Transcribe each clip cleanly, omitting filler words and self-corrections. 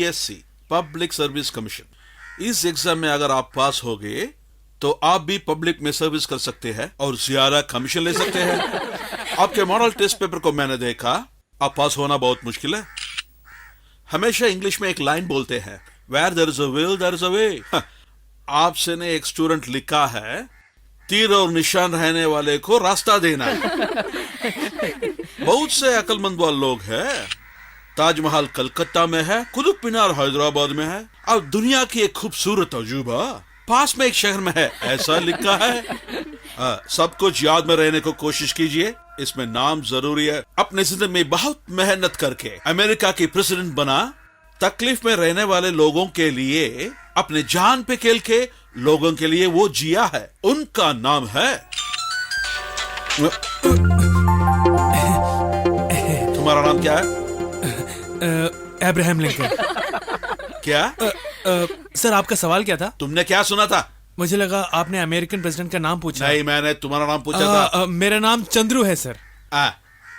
PSC, public service commission. इस exam में अगर आप पास हो गए तो आप भी पब्लिक में सर्विस कर सकते हैं और ज्यादा कमीशन ले सकते हैं। आपके मॉडल टेस्ट पेपर को मैंने देखा, आप पास होना बहुत मुश्किल है। हमेशा इंग्लिश में एक लाइन बोलते हैं, where there is a will there is a way. आपसे ने एक स्टूडेंट लिखा है, तीर और निशान रहने वाले को रास्ता देना। बहुत से अक्लमंद वाले लोग हैं। ताजमहल कलकत्ता में है, कुतुब मीनार हैदराबाद में है, और दुनिया की एक खूबसूरत अजूबा पास में एक शहर में है, ऐसा लिखा है। सब कुछ याद में रहने को कोशिश कीजिए, इसमें नाम जरूरी है। अपने जिंदगी में बहुत मेहनत करके अमेरिका की प्रेसिडेंट बना, तकलीफ में रहने वाले लोगों के लिए अपने जान पे खेल के लोगों के लिए वो जिया है, उनका नाम है। तुम्हारा नाम क्या है? Abraham Lincoln. क्या? सर आपका सवाल क्या था? तुमने क्या सुना था? मुझे लगा आपने अमेरिकन प्रेसिडेंट का नाम पूछा। नहीं, मैंने तुम्हारा नाम पूछा था। मेरा नाम चंद्रू है सर।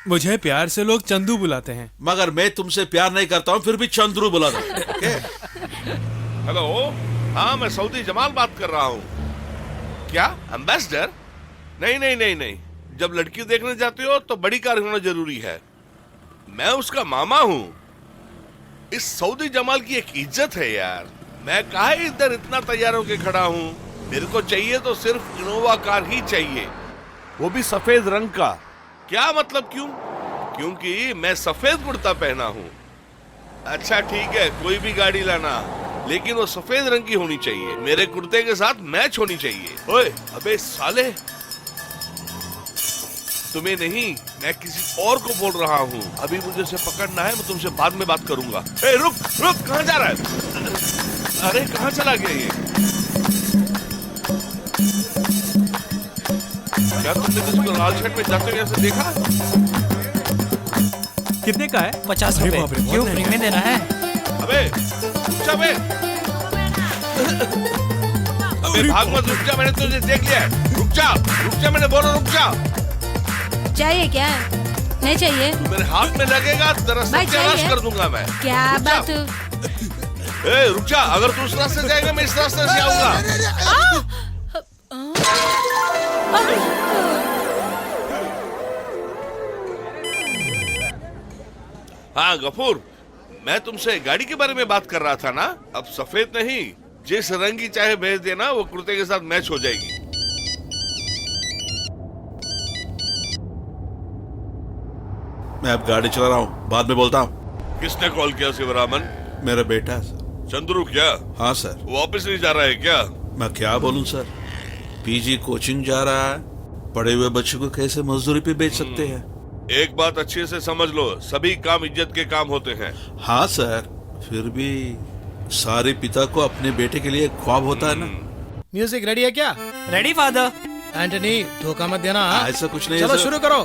मुझे प्यार से लोग चंदू बुलाते हैं। मगर मैं तुमसे प्यार नहीं करता हूँ, फिर भी चंद्रू बुलाता हूँ। ओके? हेलो, हाँ मैं सऊदी जमाल बात कर रहा हूँ। क्या एम्बेसडर? नहीं नहीं नहीं नहीं, जब लड़की देखने जाते हो तो बड़ी कार होना जरूरी है। मैं उसका मामा हूँ। इस सऊदी जमाल की एक इज्जत है यार। मैं काहे इधर इतना तैयार होके खड़ा हूँ। मेरे को चाहिए तो सिर्फ इनोवा कार ही चाहिए, वो भी सफेद रंग का। क्या मतलब क्यों? क्योंकि मैं सफेद कुर्ता पहना हूँ। अच्छा ठीक है, कोई भी गाड़ी लाना, लेकिन वो सफेद रंग की होनी चाहिए, मेरे कुर्ते के साथ मैच होनी चाहिए। ओए अबे साले, तुम्हें नहीं, मैं किसी और को बोल रहा हूँ। अभी मुझे से पकड़ना है, मैं तुमसे बाद में बात करूंगा। ए, रुक रुक, कहाँ जा रहा है? अरे कहाँ चला गया ये? क्या तुमने किसी को लाल शर्ट में जाते हुए ऐसे देखा? कितने का है? 50 रुपए। क्यों फ्री में देना है? अबे रुक जा बे। अबे भाग मत, रुक जा, मैंने तुझे देख लिया है। रुक जा, मैंने बोला रुक जा। चाहिए क्या? नहीं चाहिए? तू मेरे हाथ में लगेगा, तेरा सत्यानाश कर दूंगा मैं। क्या बात? ए रुक जा, अगर तू उस रास्ते से जाएगा मैं इस रास्ते से आऊंगा। हाँ गफूर, मैं तुमसे गाड़ी के बारे में बात कर रहा था ना। अब सफेद नहीं, जिस रंग की चाहे भेज देना, वो कुर्ते के साथ मैच हो जाएगी। मैं अब गाड़ी चला रहा हूँ, बाद में बोलता हूँ। किसने कॉल किया शिवरामन? मेरा बेटा है सर। चंद्रू? क्या? हाँ सर। वो वापस नहीं जा रहा है क्या? मैं क्या बोलूं सर, पीजी कोचिंग जा रहा है। पढ़े हुए बच्चों को कैसे मजदूरी पे बेच सकते हैं? एक बात अच्छे से समझ लो, सभी काम इज्जत के काम होते हैं। हाँ सर, फिर भी सारे पिता को अपने बेटे के लिए एक ख्वाब होता है ना। म्यूजिक रेडी है क्या? Ready father. एंटनी धोखा मत देना। ऐसा कुछ नहीं है चलो सर। शुरू करो।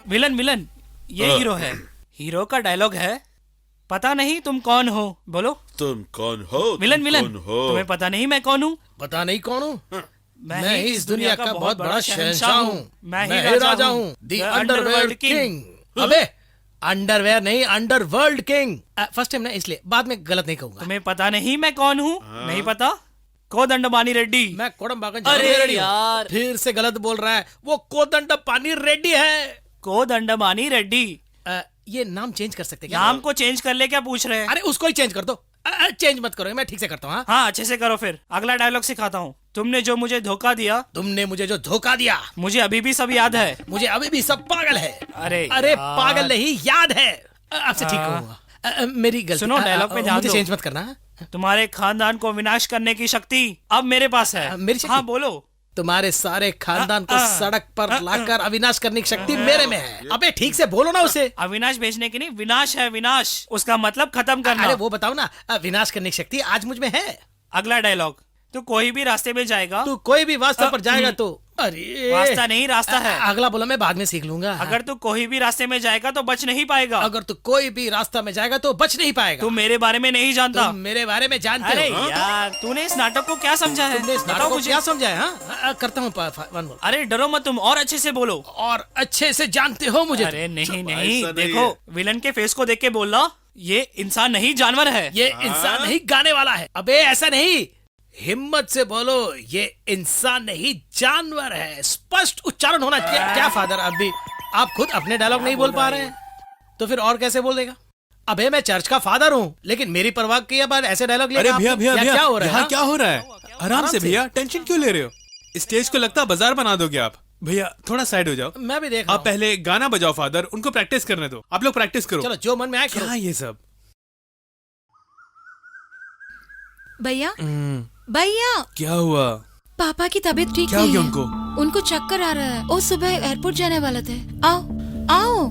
विलन ये हीरो है। हीरो का डायलॉग है, पता नहीं तुम कौन हो। बोलो। तुम कौन हो? विलन कौन हो? तुम्हें पता नहीं मैं कौन हूँ? पता नहीं कौन हूँ? मैं मैं इस दुनिया का बहुत बड़ा शहंशाह हूँ। मैं ही राजा हूँ, द अंडरवर्ल्ड किंग। अबे अंडरवेयर नहीं, अंडरवर्ल्ड किंग। फर्स्ट टाइम ना, इसलिए बाद में गलत नहीं कहूंगा। तुम्हें पता नहीं मैं कौन हूँ? नहीं पता? कोदंडपानी रेड्डी। मैं कोडम्बागन अरे रेड्डी हूँ। यार। फिर से गलत बोल रहा है, वो कोदंडपानी रेड्डी है। कोदंडपानी रेड्डी। ये नाम चेंज कर सकते क्या? नाम को चेंज कर ले, क्या पूछ रहे हैं? अरे उसको ही चेंज कर दो। चेंज मत करो, मैं ठीक से करता हूँ। हाँ अच्छे से करो। फिर अगला डायलॉग सिखाता हूँ। तुमने जो मुझे धोखा दिया, तुमने मुझे जो धोखा दिया, मुझे अभी भी सब याद है। मुझे अभी भी सब पागल है। अरे पागल नहीं, याद है। आपसे ठीक कहूँगा। मेरी गलती। सुनो, डायलॉग पे ध्यान मुझे दो। चेंज मत करना। तुम्हारे खानदान को विनाश करने की शक्ति अब मेरे पास है। मेरी शक्ति? हाँ बोलो। तुम्हारे सारे खानदान को सड़क पर लाकर अविनाश करने की शक्ति मेरे में है। अबे ठीक से बोलो ना उसे। अविनाश भेजने की नहीं, विनाश है। विनाश उसका मतलब खत्म करना। अरे वो बताओ ना, विनाश करने की शक्ति आज मुझ में है। अगला डायलॉग, तू कोई भी रास्ते में जाएगा। तू कोई भी वास्ते पर जाएगा तो। अरे रास्ता नहीं, रास्ता है। अगला बोला मैं बाद में सीख लूंगा। अगर तू कोई भी रास्ते में जाएगा तो बच नहीं पाएगा। अगर तू कोई भी रास्ता में जाएगा तो बच नहीं पाएगा। तू मेरे बारे में नहीं जानता। तुम मेरे बारे में जानते अरे हो। यार, तूने इस नाटक को क्या समझा है? तुमने इस नाटक बताओ को मुझे। क्या समझा है? हाँ करता हूँ वन बोल। अरे डरो मत, तुम और अच्छे से बोलो। और अच्छे से जानते हो मुझे। अरे नहीं ऐसा नहीं, नहीं देखो है। विलन के फेस को देख के बोलना। ये इंसान नहीं जानवर है। ये इंसान नहीं गाने वाला है। अबे ऐसा नहीं, हिम्मत से बोलो, ये इंसान नहीं जानवर है। स्पष्ट उच्चारण होना चाहिए। क्या फादर, आप खुद अपने डायलॉग नहीं बोल पा रहे हैं तो फिर और कैसे बोल देगा? अबे मैं चर्च का फादर हूँ, लेकिन मेरी परवाह किए बाद ऐसे डायलॉग अरे भैया भैया भैया, क्या हो रहा है? यहाँ क्या हो रहा है? आराम से भैया, टेंशन क्यों ले रहे हो? स्टेज को लगता बाजार बना दोगे आप। भैया थोड़ा साइड हो जाओ। मैं भी देख रहा आप पहले गाना बजाओ फादर, उनको प्रैक्टिस करने दो। आप लोग प्रैक्टिस करो। चलो जो मन में आए करो। क्या ये सब? भैया भैया, क्या हुआ? पापा की तबीयत ठीक क्या नहीं हो है। गया उनको चक्कर आ रहा है। वो सुबह एयरपोर्ट जाने वाले थे। आओ आओ।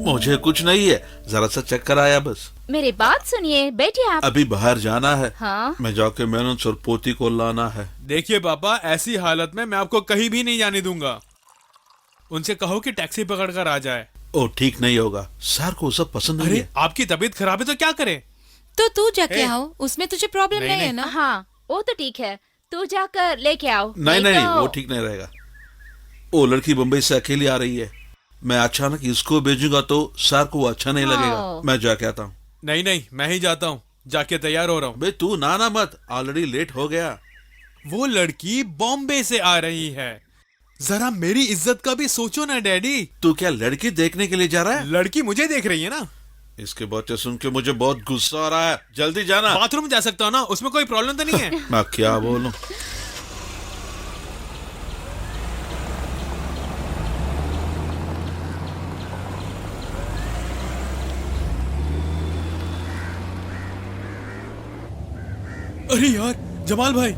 मुझे कुछ नहीं है, जरा सा चक्कर आया बस। मेरी बात सुनिए, बैठिए आप। अभी बाहर जाना है। हाँ? मैं जाके मैंने और पोती को लाना है। देखिए पापा, ऐसी हालत में मैं आपको कहीं भी नहीं जाने दूंगा। उनसे कहो कि टैक्सी पकड़ कर आ जाए। ओ ठीक नहीं होगा, सर को सब पसंद नहीं अरे है। आपकी तबीयत खराब है तो क्या करें? तो तू जाके आओ, उसमें तुझे प्रॉब्लम नहीं, नहीं है ना? हाँ, वो तो ठीक है, तू जाकर लेके आओ। नहीं नहीं, तो- वो ठीक नहीं रहेगा। वो लड़की बम्बई से अकेली आ रही है। मैं अचानक इसको भेजूंगा तो सर को अच्छा नहीं लगेगा। हाँ। मैं जाके आता हूँ। नहीं नहीं, मैं ही जाता हूँ, जाके तैयार हो रहा हूँ। बे तू नाना मत, ऑलरेडी लेट हो गया। वो लड़की बॉम्बे से आ रही है, जरा मेरी इज्जत का भी सोचो ना डैडी। तू क्या लड़की देखने के लिए जा रहा है? लड़की मुझे देख रही है ना। इसके बातें सुन के मुझे बहुत गुस्सा आ रहा है। जल्दी जाना। बाथरूम जा सकता हूँ ना, उसमें कोई प्रॉब्लम तो नहीं है? मैं क्या बोलूं? अरे यार जमाल भाई,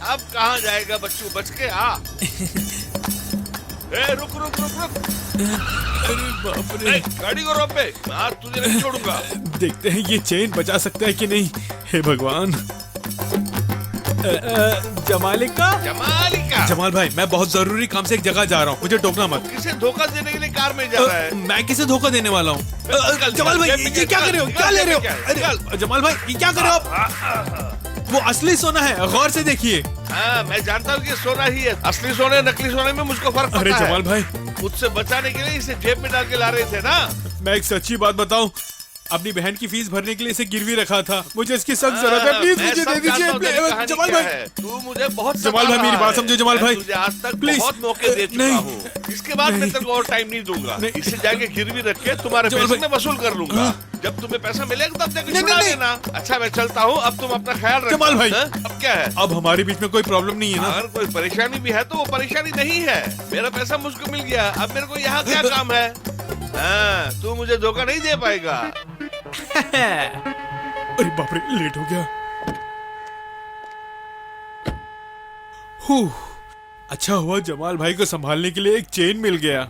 अब कहाँ जाएगा बच्चू, बच के आ। ए, रुक रुक रुक रुक। अरे बाप रे। ए, गाड़ी को रोक बे, मैं आज तुझे नहीं छोड़ूंगा। देखते हैं ये चेन बचा सकता है कि नहीं। हे भगवान। जमालिका, जमाल भाई, मैं बहुत जरूरी काम से एक जगह जा रहा हूँ, मुझे टोकना मत। किसे धोखा देने के लिए कार में जा रहा है? मैं किसे धोखा देने वाला हूँ? जमाल भाई ये क्या कर रहे हो? क्या ले रहे हो? अरे जमाल भाई ये क्या कर रहे हो आप? वो असली सोना है, गौर से देखिए। हाँ, मैं जानता हूँ कि सोना ही है। असली सोने नकली सोने में मुझको फर्क पड़ता है। अरे जमाल भाई, मुझसे बचाने के लिए इसे जेब में डाल के ला रहे थे ना। मैं एक सच्ची बात बताऊं, अपनी बहन की फीस भरने के लिए इसे गिरवी रखा था। मुझे इसकी सख्त जरूरत है, प्लीज मुझे दे दीजिए। जमाल भाई, तू मुझे बहुत जमाल भाई, मेरी बात समझो जमाल भाई। तुझे आज तक प्लीज। बहुत मौके दे चुका नहीं। हूँ। इसके बाद मैं तेरे को और टाइम नहीं दूंगा। इसे जाके गिरवी रख के तुम्हारे जमाल पैसे भाई। में वसूल कर लूंगा। जब तुम्हें पैसा मिलेगा तब जाके नहीं, छुड़ा नहीं, देना। अच्छा मैं चलता हूँ, अब तुम अपना ख्याल रखना। जमाल भाई। हाँ? अब क्या है? अब हमारे बीच में कोई प्रॉब्लम नहीं है ना? अगर कोई परेशानी भी है तो वो परेशानी नहीं है। मेरा पैसा मुझको मिल गया, अब मेरे को यहाँ क्या काम है? हाँ, तू मुझे धोखा नहीं दे पाएगा। अरे बाप रे, लेट हो गया। हूँ, अच्छा हुआ जमाल भाई को संभालने के लिए एक चेन मिल गया।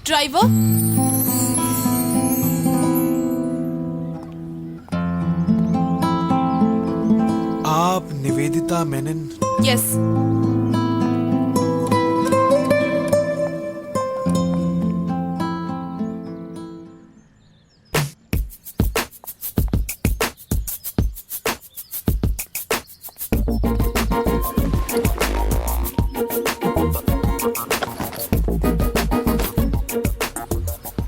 ड्राइवर, आप निवेदिता मेनन? यस।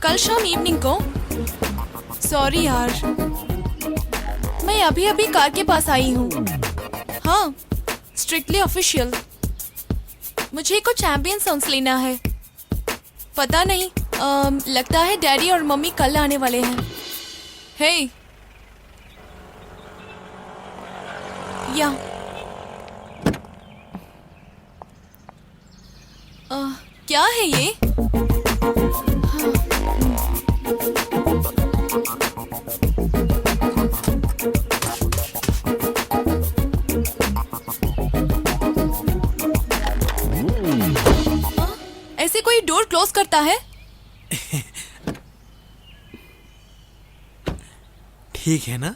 कल शाम इवनिंग को सॉरी यार, मैं अभी अभी कार के पास आई हूँ। हाँ, स्ट्रिक्टली ऑफिशियल। मुझे कुछ एम्बियंस साउंड्स लेना है। पता नहीं, लगता है डैडी और मम्मी कल आने वाले हैं। हे, या क्या है ये? ऐसे कोई डोर क्लोज करता है? ठीक है ना?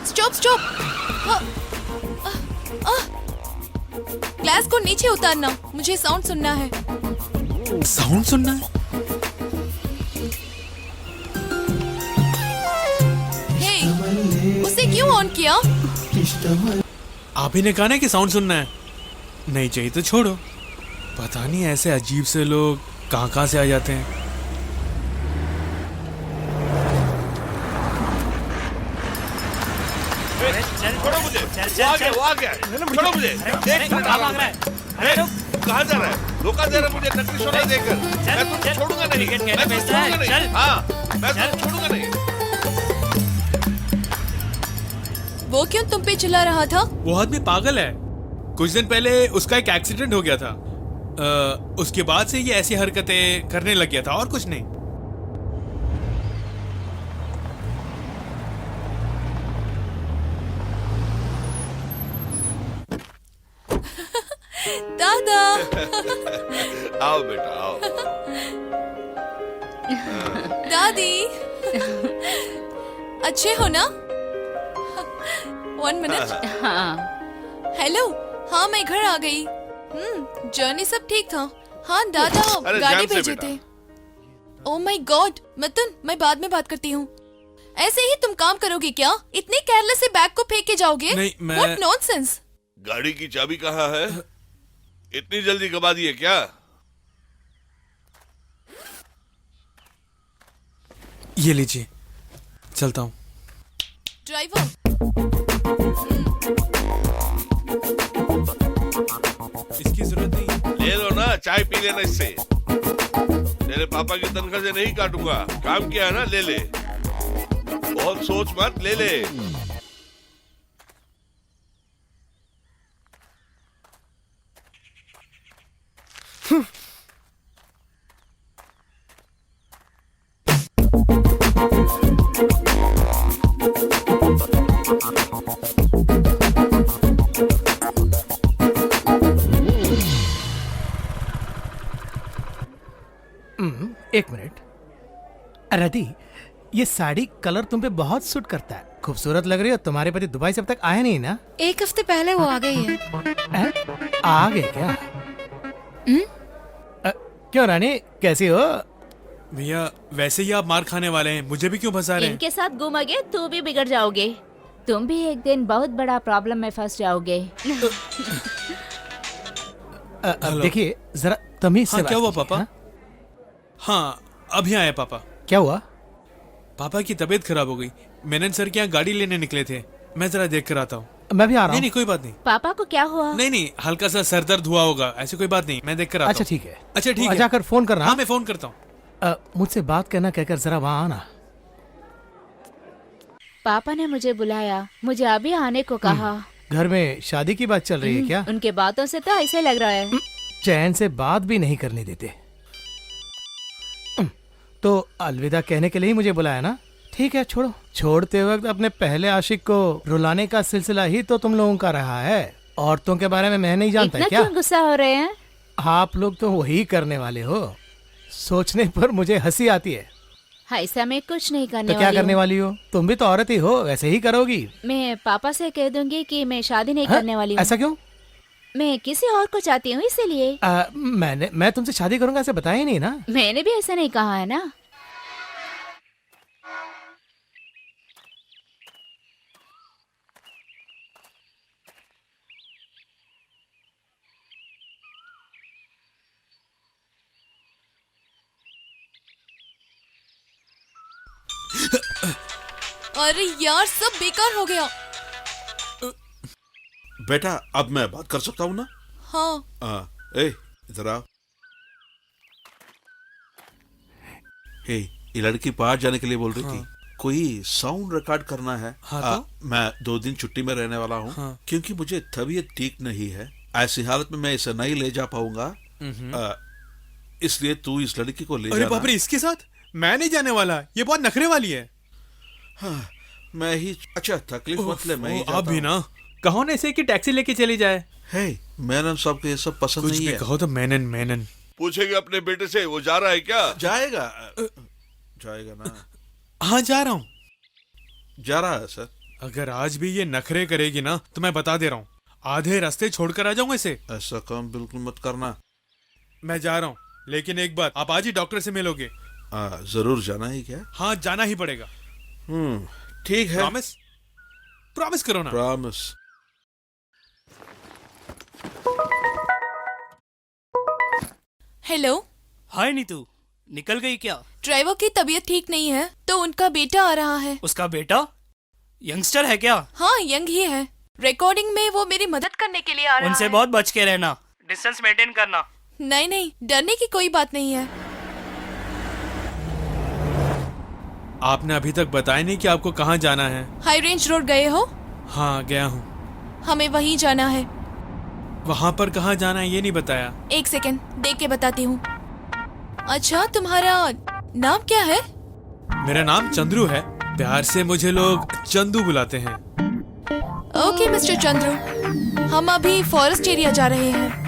Stop stop! ग्लास को नीचे उतारना, मुझे साउंड सुनना है। साउंड सुनना है? हे, उसे क्यों ऑन किया? आप ही ने कहा ना कि साउंड सुनना है। नहीं चाहिए तो छोड़ो। पता नहीं ऐसे अजीब से लोग कहाँ से आ जाते हैं। छोड़ो मुझे, वो आ गया, छोड़ो मुझे। एक मिनट, कहाँ भाग रहा है? अरे रुक, कहाँ जा रहा है? धोखा दे रहा है मुझे नकली सोना देकर। मैं तुझे छोड़ूंगा नहीं, टिकट मैं कहने तुझे बेचता है, छोड़ूंगा नहीं। चल। हाँ, मैं तुझे छोड़ूंगा नहीं। वो क्यों तुम पे चिल्ला रहा था? वो आदमी पागल है। कुछ दिन पहले उसका एक एक्सीडेंट हो गया था। उसके बाद से ये ऐसी हरकतें करने लग गया था, और कुछ नहीं। दादा। आओ बेटा, आओ। दादी। अच्छे हो ना? 1 मिनट। हाँ हेलो, हाँ मैं घर आ गई। जर्नी सब ठीक था। हाँ दादा अरे गाड़ी ध्यान से भेजे बेटा। थे। ओह माय गॉड, मिथुन मैं बाद में बात करती हूँ। ऐसे ही तुम काम करोगे क्या? इतने केयरलेस से बैग को फेंक के जाओगे? नहीं, मैं- What nonsense! गाड़ी की चाबी कहाँ है? इतनी जल्दी गवा दी है क्या? ये लीजिए, चलता हूँ। ड्राइवर, इसकी जरूरत नहीं। ले लो ना, चाय पी लेना इससे। तेरे पापा की तनख्वाह से नहीं काटूंगा। काम किया है ना, ले ले। बहुत सोच मत, ले ले। एक मिनट। रदी, ये साड़ी कलर तुम पे बहुत सूट करता है। खूबसूरत लग रही हो। तुम्हारे पति दुबई से अब तक आए नहीं ना? 1 हफ्ते पहले वो आ गई है। आ गए क्या? क्यों रानी, कैसी हो? भैया वैसे ही आप मार खाने वाले हैं, मुझे भी क्यों फंसा रहे हैं? इनके साथ घूमोगे तो भी बिगड़ जाओगे। तुम भी एक दिन बहुत बड़ा प्रॉब्लम में फंस जाओगे। देखिए जरा तमीज से हाँ, बात क्या हुआ कीजिए, पापा? हाँ? हाँ, अभी आए पापा। क्या हुआ? पापा की तबीयत खराब हो गई। मैंने सर के यहाँ गाड़ी लेने निकले थे। मैं जरा देख कर आता हूँ। मैं भी आ रहा नहीं हूँ। नहीं, कोई बात नहीं। पापा को क्या हुआ? नहीं नहीं, हल्का सा सर दर्द हुआ होगा, ऐसी कोई बात नहीं। मैं देख कर आता अच्छा हूँ। ठीक है। अच्छा ठीक है। जाकर फोन करना। हाँ, मैं फोन करता हूँ। मुझसे बात करना कहकर जरा वहाँ आना। पापा ने मुझे बुलाया, मुझे अभी आने को कहा। घर में शादी की बात चल रही है क्या? उनके बातों से तो ऐसे लग रहा है। चैन से बात भी नहीं करने देते। तो अलविदा कहने के लिए ही मुझे बुलाया ना? ठीक है, छोड़ो। छोड़ते वक्त अपने पहले आशिक को रुलाने का सिलसिला ही तो तुम लोगों का रहा है। औरतों के बारे में मैं नहीं जानता इतना क्या? क्यों गुस्सा हो रहे हैं? आप लोग तो वही करने वाले हो। सोचने पर मुझे हंसी आती है। ऐसा मैं कुछ नहीं करने तो क्या वाली करने हूँ। वाली हो? तुम भी तो औरत ही हो, वैसे ही करोगी। मैं पापा से कह दूंगी कि मैं शादी नहीं हाँ? करने वाली हूँ। ऐसा क्यों? मैं किसी और को चाहती हूँ, इसीलिए। मैं तुमसे शादी करूंगा ऐसे बताया ही नहीं ना? मैंने भी ऐसा नहीं कहा है ना। अरे यार सब बेकार हो गया। बेटा अब मैं बात कर सकता हूँ ना? हाँ इधर आओ। हे, ये लड़की बाहर जाने के लिए बोल रही थी। कोई साउंड रिकॉर्ड करना है। मैं 2 दिन छुट्टी में रहने वाला हूँ क्योंकि मुझे तबीयत ठीक नहीं है। ऐसी हालत में मैं इसे नहीं ले जा पाऊंगा। इसलिए तू इस लड़की को ले अरे जाना। बाप रे, इसके साथ मैं नहीं जाने वाला, ये बहुत नखरे वाली है। हाँ, मैं ही। अच्छा तकलीफ मत ले, मैं ही आप भी ना कहो ना इसे कि टैक्सी लेके चली जाए। हे, मेनन साहब को ये सब पसंद कुछ नहीं भी है। कहो तो मेनन मेनन। पूछेंगे अपने बेटे से वो जा रहा है क्या? जाएगा जाएगा ना। हाँ जा रहा हूँ। जा रहा है सर। अगर आज भी ये नखरे करेगी ना तो मैं बता दे रहा हूँ, आधे रास्ते छोड़कर आ जाऊंगा इसे। ऐसा काम बिल्कुल मत करना। मैं जा रहा हूँ, लेकिन एक बात, आप आज ही डॉक्टर से मिलोगे। जरूर जाना ही क्या? हाँ जाना ही पड़ेगा। ठीक है। प्रॉमिस? प्रॉमिस करो ना। प्रॉमिस। हेलो। हाय नीतू, निकल गई क्या? ड्राइवर की तबीयत ठीक नहीं है तो उनका बेटा आ रहा है। उसका बेटा यंगस्टर है क्या? हाँ यंग ही है। रिकॉर्डिंग में वो मेरी मदद करने के लिए आ रहा उनसे है। बहुत बच के रहना, डिस्टेंस मेंटेन करना। नहीं नहीं, डरने की कोई बात नहीं है। आपने अभी तक बताया नहीं कि आपको कहाँ जाना है। हाई रेंज रोड गए हो? हाँ गया हूँ। हमें वहीं जाना है। वहाँ पर कहाँ जाना है ये नहीं बताया। 1 सेकंड देख के बताती हूँ। अच्छा तुम्हारा नाम क्या है? मेरा नाम चंद्रू है, प्यार से मुझे लोग चंदू बुलाते हैं। ओके मिस्टर चंद्रू, हम अभी फॉरेस्ट एरिया जा रहे हैं।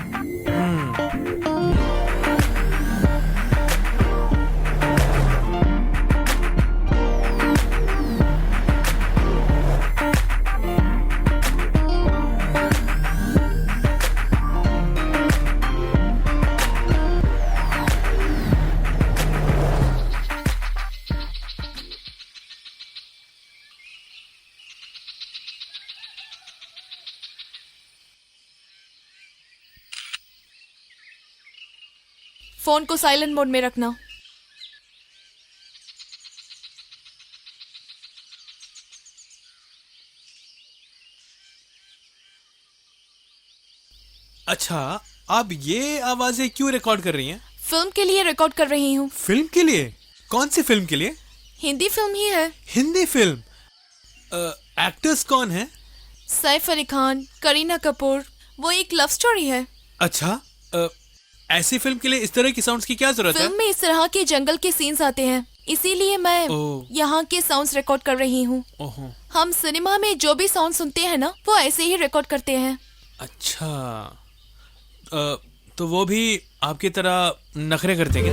फोन को साइलेंट मोड में रखना। अच्छा, आप ये आवाजें क्यों रिकॉर्ड कर रही हैं? फिल्म के लिए रिकॉर्ड कर रही हूँ। फिल्म के लिए? कौन सी फिल्म के लिए? हिंदी फिल्म ही है। हिंदी फिल्म? एक्टर्स कौन है? सैफ अली खान, करीना कपूर। वो एक लव स्टोरी है। अच्छा, ऐसी फिल्म के लिए इस तरह की साउंड्स की क्या जरूरत है? फिल्म में इस तरह के जंगल के सीन्स आते हैं, इसीलिए मैं यहाँ के साउंड्स रिकॉर्ड कर रही हूँ। हम सिनेमा में जो भी साउंड सुनते हैं ना, वो ऐसे ही रिकॉर्ड करते हैं। अच्छा, तो वो भी आपकी तरह नखरे करते क्या?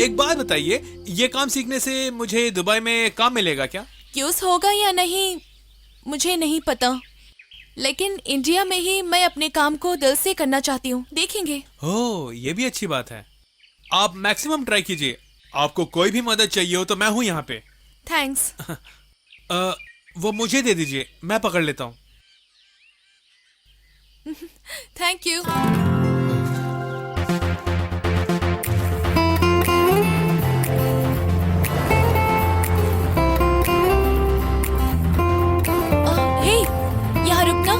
एक बात बताइए, ये काम सीखने से मुझे दुबई में काम मिलेगा क्या? यूज होगा या नहीं मुझे नहीं पता, लेकिन इंडिया में ही मैं अपने काम को दिल से करना चाहती हूँ। देखेंगे। ओह, ये भी अच्छी बात है। आप मैक्सिमम ट्राई कीजिए। आपको कोई भी मदद चाहिए हो तो मैं हूँ यहाँ पे। थैंक्स। वो मुझे दे दीजिए, मैं पकड़ लेता हूँ। Thank you. हे, यहाँ रुकना।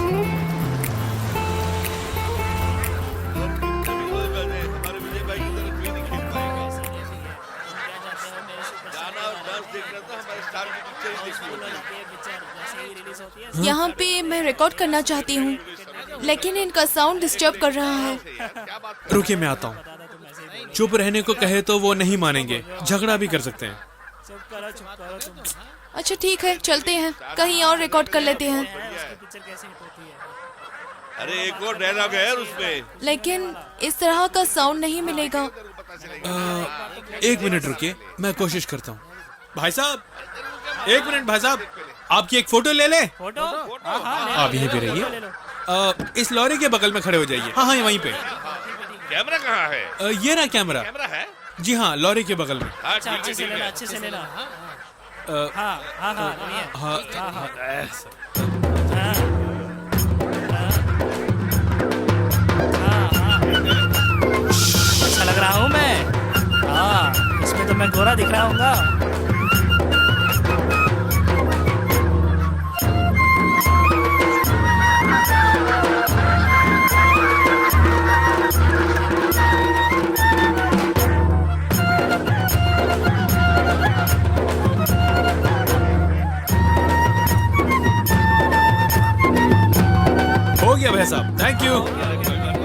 हमारे विजय भाई की तरह कोई नहीं खेल पाएगा। गाना और डांस देखना तो हमारे स्टार की पिक्चर ही देखनी होती है। यहाँ पे मैं रिकॉर्ड करना चाहती हूँ, लेकिन इनका साउंड डिस्टर्ब कर रहा है। रुकिए, मैं आता हूँ। चुप रहने को कहे तो वो नहीं मानेंगे, झगड़ा भी कर सकते हैं। अच्छा ठीक है, चलते हैं, कहीं और रिकॉर्ड कर लेते हैं। अरे एक और डायलॉग है यार उसमें। लेकिन इस तरह का साउंड नहीं मिलेगा। 1 मिनट रुकिए, मैं कोशिश करता हूँ। भाई साहब, 1 मिनट भाई साहब, आपकी एक फोटो ले ले। फोटो? आप यहीं पे रहिए। इस लॉरी के बगल में खड़े हो जाइए। हाँ हाँ, वहीं पे। कैमरा कहाँ है? ये रहा कैमरा। कैमरा है? जी हाँ, लॉरी के बगल में। हाँ, अच्छा, ठीक है, अच्छे से ठीक लेना, है। अच्छे से लेना। अ, हाँ हाँ हाँ, बढ़िया। हाँ, अच्छा लग रहा हूँ मैं। हाँ, इसमें तो मैं गोरा दिख रहा हूँगा।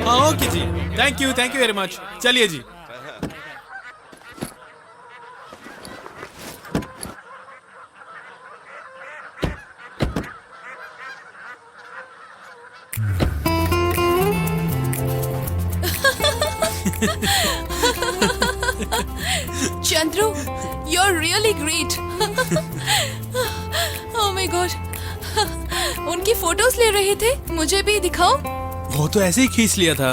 हाँ ओके जी, थैंक यू वेरी मच। चलिए जी। Chandru, you're really great. Oh my God. उनकी फोटोज ले रहे थे, मुझे भी दिखाओ। वो तो ऐसे ही खींच लिया था।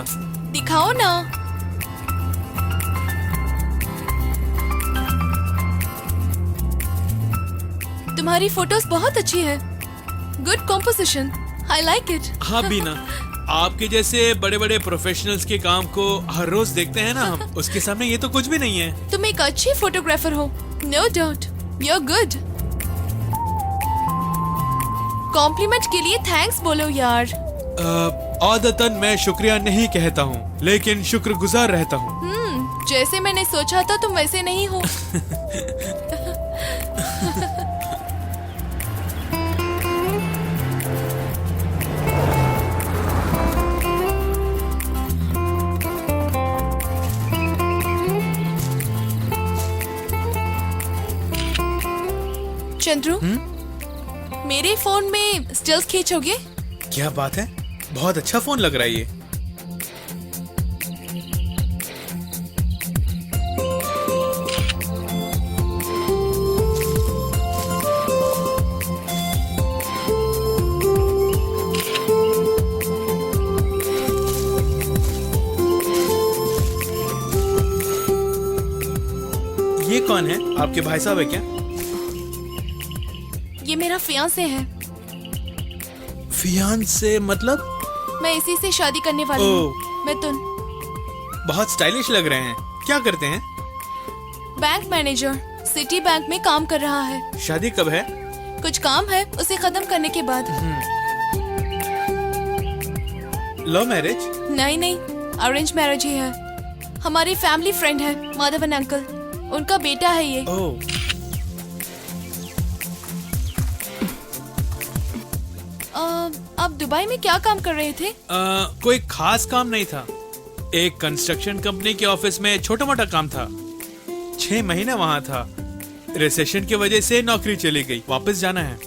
दिखाओ ना। तुम्हारी फोटोज बहुत अच्छी है। Good composition, I like it. हाँ बीना, आपके जैसे बड़े बड़े प्रोफेशनल्स के काम को हर रोज देखते हैं ना हम, उसके सामने ये तो कुछ भी नहीं है। तुम एक अच्छी फोटोग्राफर हो, no doubt, you are good. Compliment के लिए थैंक्स बोलो यार। आदतन मैं शुक्रिया नहीं कहता हूँ, लेकिन शुक्रगुजार रहता हूँ। जैसे मैंने सोचा था तुम वैसे नहीं हो। चंद्रू, मेरे फोन में स्टिल्स खींचोगे? क्या बात है, बहुत अच्छा फोन लग रहा है ये। ये कौन है, आपके भाई साहब है क्या? ये मेरा फियांसे है। फियांसे मतलब? मैं इसी से शादी करने वाली हूँ। मिथुन। बहुत स्टाइलिश लग रहे हैं। क्या करते हैं? बैंक मैनेजर, सिटी बैंक में काम कर रहा है। शादी कब है? कुछ काम है, उसे खत्म करने के बाद। Love marriage? नहीं, अरेंज मैरिज ही है। हमारी फैमिली फ्रेंड है, माधवन अंकल, उनका बेटा है ये। ओह। आप दुबई में क्या काम कर रहे थे? कोई खास काम नहीं था। एक कंस्ट्रक्शन कंपनी के ऑफिस में छोटा मोटा काम था। 6 महीने वहाँ था। रिसेशन की वजह से नौकरी चली गई। वापस जाना है,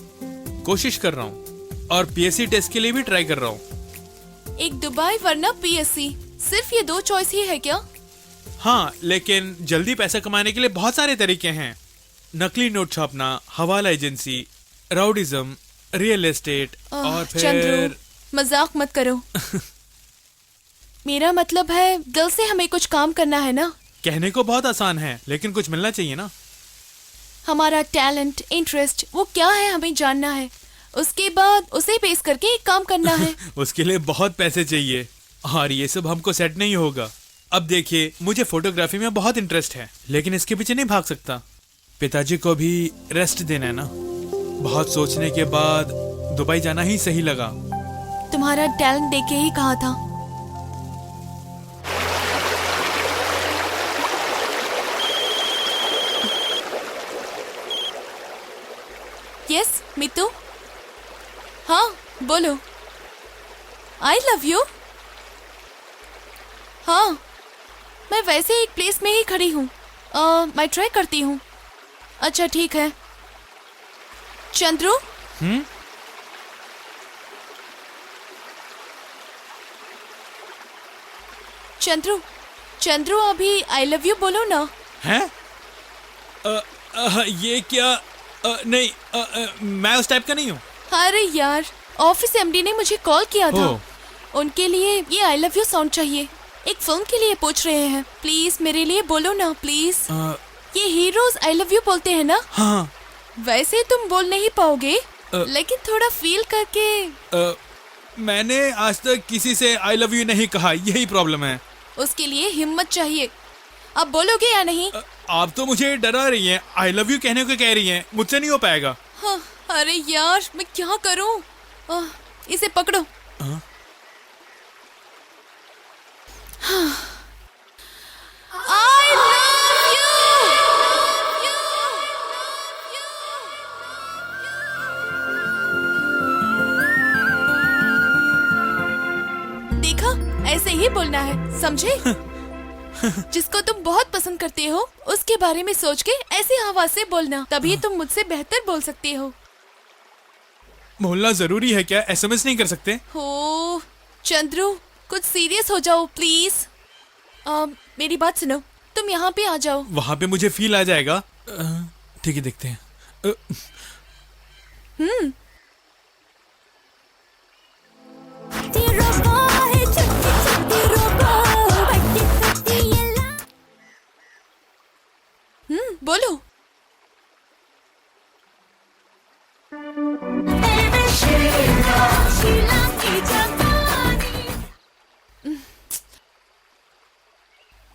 कोशिश कर रहा हूँ, और पीएससी टेस्ट के लिए भी ट्राई कर रहा हूँ। एक दुबई वरना पीएससी, सिर्फ ये 2 चॉइस ही है क्या? हाँ, लेकिन जल्दी पैसा कमाने के लिए बहुत सारे तरीके हैं। नकली नोट छापना, हवाला एजेंसी, राउडिज्म, रियल एस्टेट, और फिर चंद्रू, मजाक मत करो। मेरा मतलब है, दिल से हमें कुछ काम करना है ना। कहने को बहुत आसान है, लेकिन कुछ मिलना चाहिए ना। हमारा टैलेंट, इंटरेस्ट, वो क्या है हमें जानना है। उसके बाद उसे बेस करके एक काम करना है। उसके लिए बहुत पैसे चाहिए, और ये सब हमको सेट नहीं होगा। अब देखिए, मुझे फोटोग्राफी में बहुत इंटरेस्ट है, लेकिन इसके पीछे नहीं भाग सकता। पिताजी को भी रेस्ट देना है ना। बहुत सोचने के बाद दुबई जाना ही सही लगा। तुम्हारा टैलेंट देख के ही कहा था। यस मितू, हाँ बोलो। I love you. हाँ, मैं वैसे एक प्लेस में ही खड़ी हूँ। मैं ट्राई करती हूँ। अच्छा ठीक है। चंद्रू, चंद्रू अभी आई लव यू बोलो ना। हैं? ये क्या? नहीं, मैं उस टाइप का नहीं हूँ। अरे यार, ऑफिस एमडी ने मुझे कॉल किया था। उनके लिए ये आई लव यू सॉन्ग चाहिए। एक फिल्म के लिए पूछ रहे हैं। प्लीज मेरे लिए बोलो ना, प्लीज। ये हीरोज आई लव यू बोलते हैं ना? हाँ। वैसे तुम बोल नहीं पाओगे, लेकिन थोड़ा फील करके। मैंने आज तक किसी से आई लव यू नहीं कहा, यही प्रॉब्लम है। उसके लिए हिम्मत चाहिए। अब बोलोगे या नहीं? आप तो मुझे डरा रही हैं। आई लव यू कहने को कह रही हैं, मुझसे नहीं हो पाएगा। हाँ, अरे यार मैं क्या करूं? इसे पकड़ो। I love you. देखा, ऐसे ही बोलना है, समझे? जिसको तुम बहुत पसंद करते हो उसके बारे में सोच के ऐसी आवाज से बोलना, तभी तुम मुझसे बेहतर बोल सकते हो। बोलना जरूरी है क्या? एसएमएस नहीं कर सकते? हो चंद्रू, कुछ सीरियस हो जाओ प्लीज। मेरी बात सुनो, तुम यहाँ पे आ जाओ। वहां पे मुझे फील आ जाएगा। ठीक है, देखते हैं। बोलो।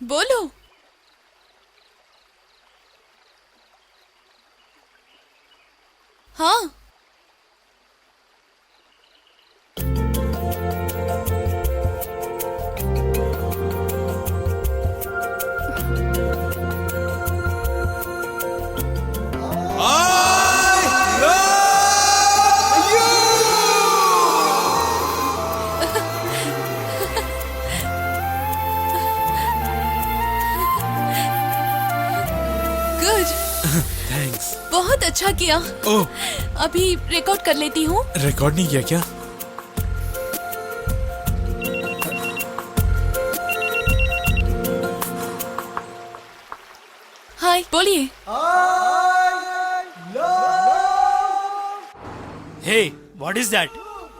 बोलो। हाँ, गुड, थैंक्स। बहुत अच्छा किया। ओह, अभी रिकॉर्ड कर लेती हूँ। रिकॉर्ड नहीं किया क्या? हाय, बोलिए। हे, व्हाट इज दैट?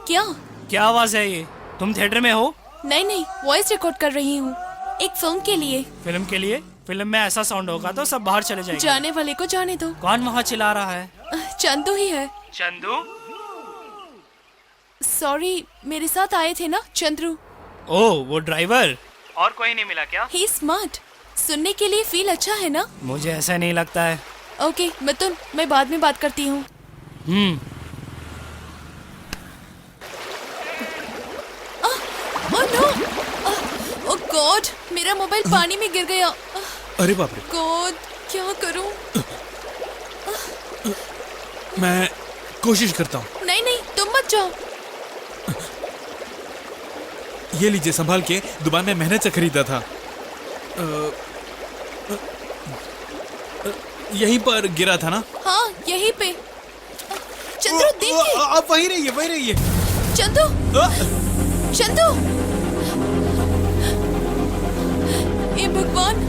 क्या? क्या आवाज है ये? तुम थिएटर में हो? नहीं नहीं, वॉइस रिकॉर्ड कर रही हूँ, एक फिल्म के लिए। फिल्म के लिए? फिल्म में ऐसा साउंड होगा तो सब बाहर चले जाएंगे। जाने वाले को जाने दो। कौन वहाँ चिल्ला रहा है? चंदू ही है। चंदू? सॉरी, मेरे साथ आए थे ना चंद्रू। ओह, वो ड्राइवर। और कोई नहीं मिला क्या? ही स्मार्ट, सुनने के लिए फील अच्छा है ना? मुझे ऐसा नहीं लगता है। ओके मिथुन, मैं बाद में बात करती हूँ। ओह नो, ओह गॉड, मेरा मोबाइल पानी में गिर गया। अरे बाप रे, गॉड, क्या करूँ? मैं कोशिश करता हूँ। नहीं नहीं, तुम मत जाओ। ये लीजिए, संभाल के, दुबई में मेहनत से खरीदा था। यहीं पर गिरा था ना? हाँ, यहीं पे। चंद्रू देखिए। आप वहीं रहिए, वहीं रहिए। चंदू, चंदू, हे भगवान।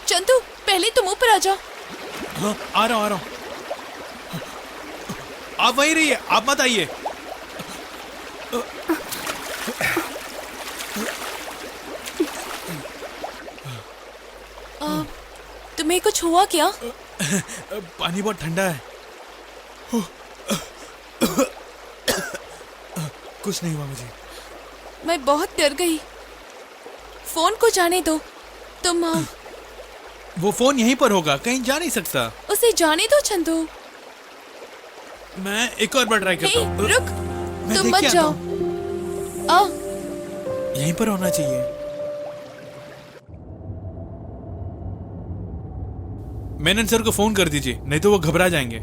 चंदू, पहले तुम ऊपर आ जाओ। हाँ, आ रहा हूँ। आप वहीं रहिए, आप मत आइए। तुम्हें कुछ हुआ क्या? पानी बहुत ठंडा है। कुछ नहीं हुआ मुझे। मैं बहुत डर गई। फोन को जाने दो। तुम वो फोन यहीं पर होगा, कहीं जा नहीं सकता। उसे जाने दो चंदू। मैं एक और बार ट्राई करता हे, हूँ। रुक, मैं तुम देख मत के आता जाओ। हूँ। आओ। यहीं पर होना चाहिए। मेनन सर को फोन कर दीजिए, नहीं तो वो घबरा जाएंगे।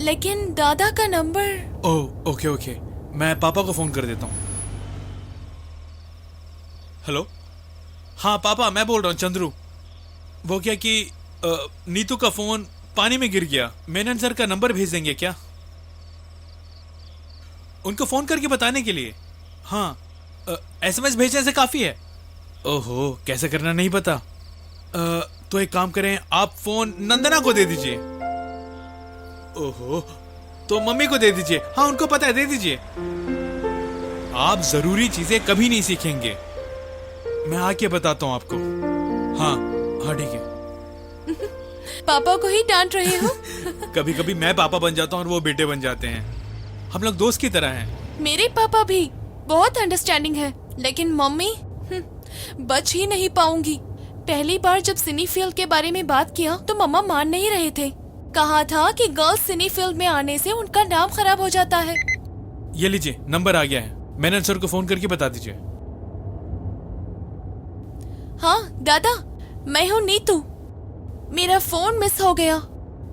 लेकिन दादा का नंबर। ओह, ओके ओके, मैं पापा को फोन कर देता हूँ। हेलो, हाँ पापा, मैं बोल रहा हूँ, चंद्रू। वो क्या कि नीतू का फोन पानी में गिर गया। मेनन सर का नंबर भेज देंगे क्या उनको फोन करके बताने के लिए? हाँ, एसएमएस भेजने से काफी है। ओहो, कैसे करना नहीं पता। तो एक काम करें, आप फोन नंदना को दे दीजिए। ओहो, तो मम्मी को दे दीजिए। हाँ, उनको पता है, दे दीजिए। आप जरूरी चीजें कभी नहीं सीखेंगे, मैं आके बताता हूँ आपको। हाँ हाँ, ठीक है। पापा को ही डांट रहे हो? कभी कभी मैं पापा बन जाता हूँ और वो बेटे बन जाते हैं। हम लोग दोस्त की तरह हैं। मेरे पापा भी बहुत अंडरस्टैंडिंग है, लेकिन मम्मी बच ही नहीं पाऊंगी। पहली बार जब सिनी फील्ड के बारे में बात किया तो मम्मा मान नहीं रहे थे। कहा था कि गर्ल्स सिनी फील्ड में आने से उनका नाम खराब हो जाता है। ये लीजिए, नंबर आ गया है, मेनन सर को फोन करके बता दीजिए। हाँ दादा, मैं हूँ नीतू। मेरा फोन मिस हो गया,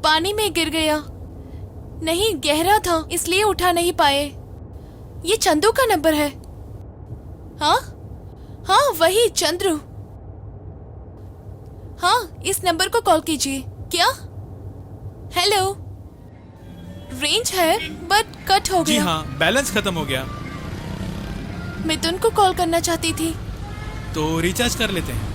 पानी में गिर गया। नहीं, गहरा था इसलिए उठा नहीं पाए। ये चंदू का नंबर है। हाँ हाँ, वही चंद्रू। हाँ, इस नंबर को कॉल कीजिए। क्या? हेलो, रेंज है बट कट हो जी गया। हाँ, बैलेंस खत्म हो गया मिथुन को कॉल करना चाहती थी। तो रिचार्ज कर लेते हैं।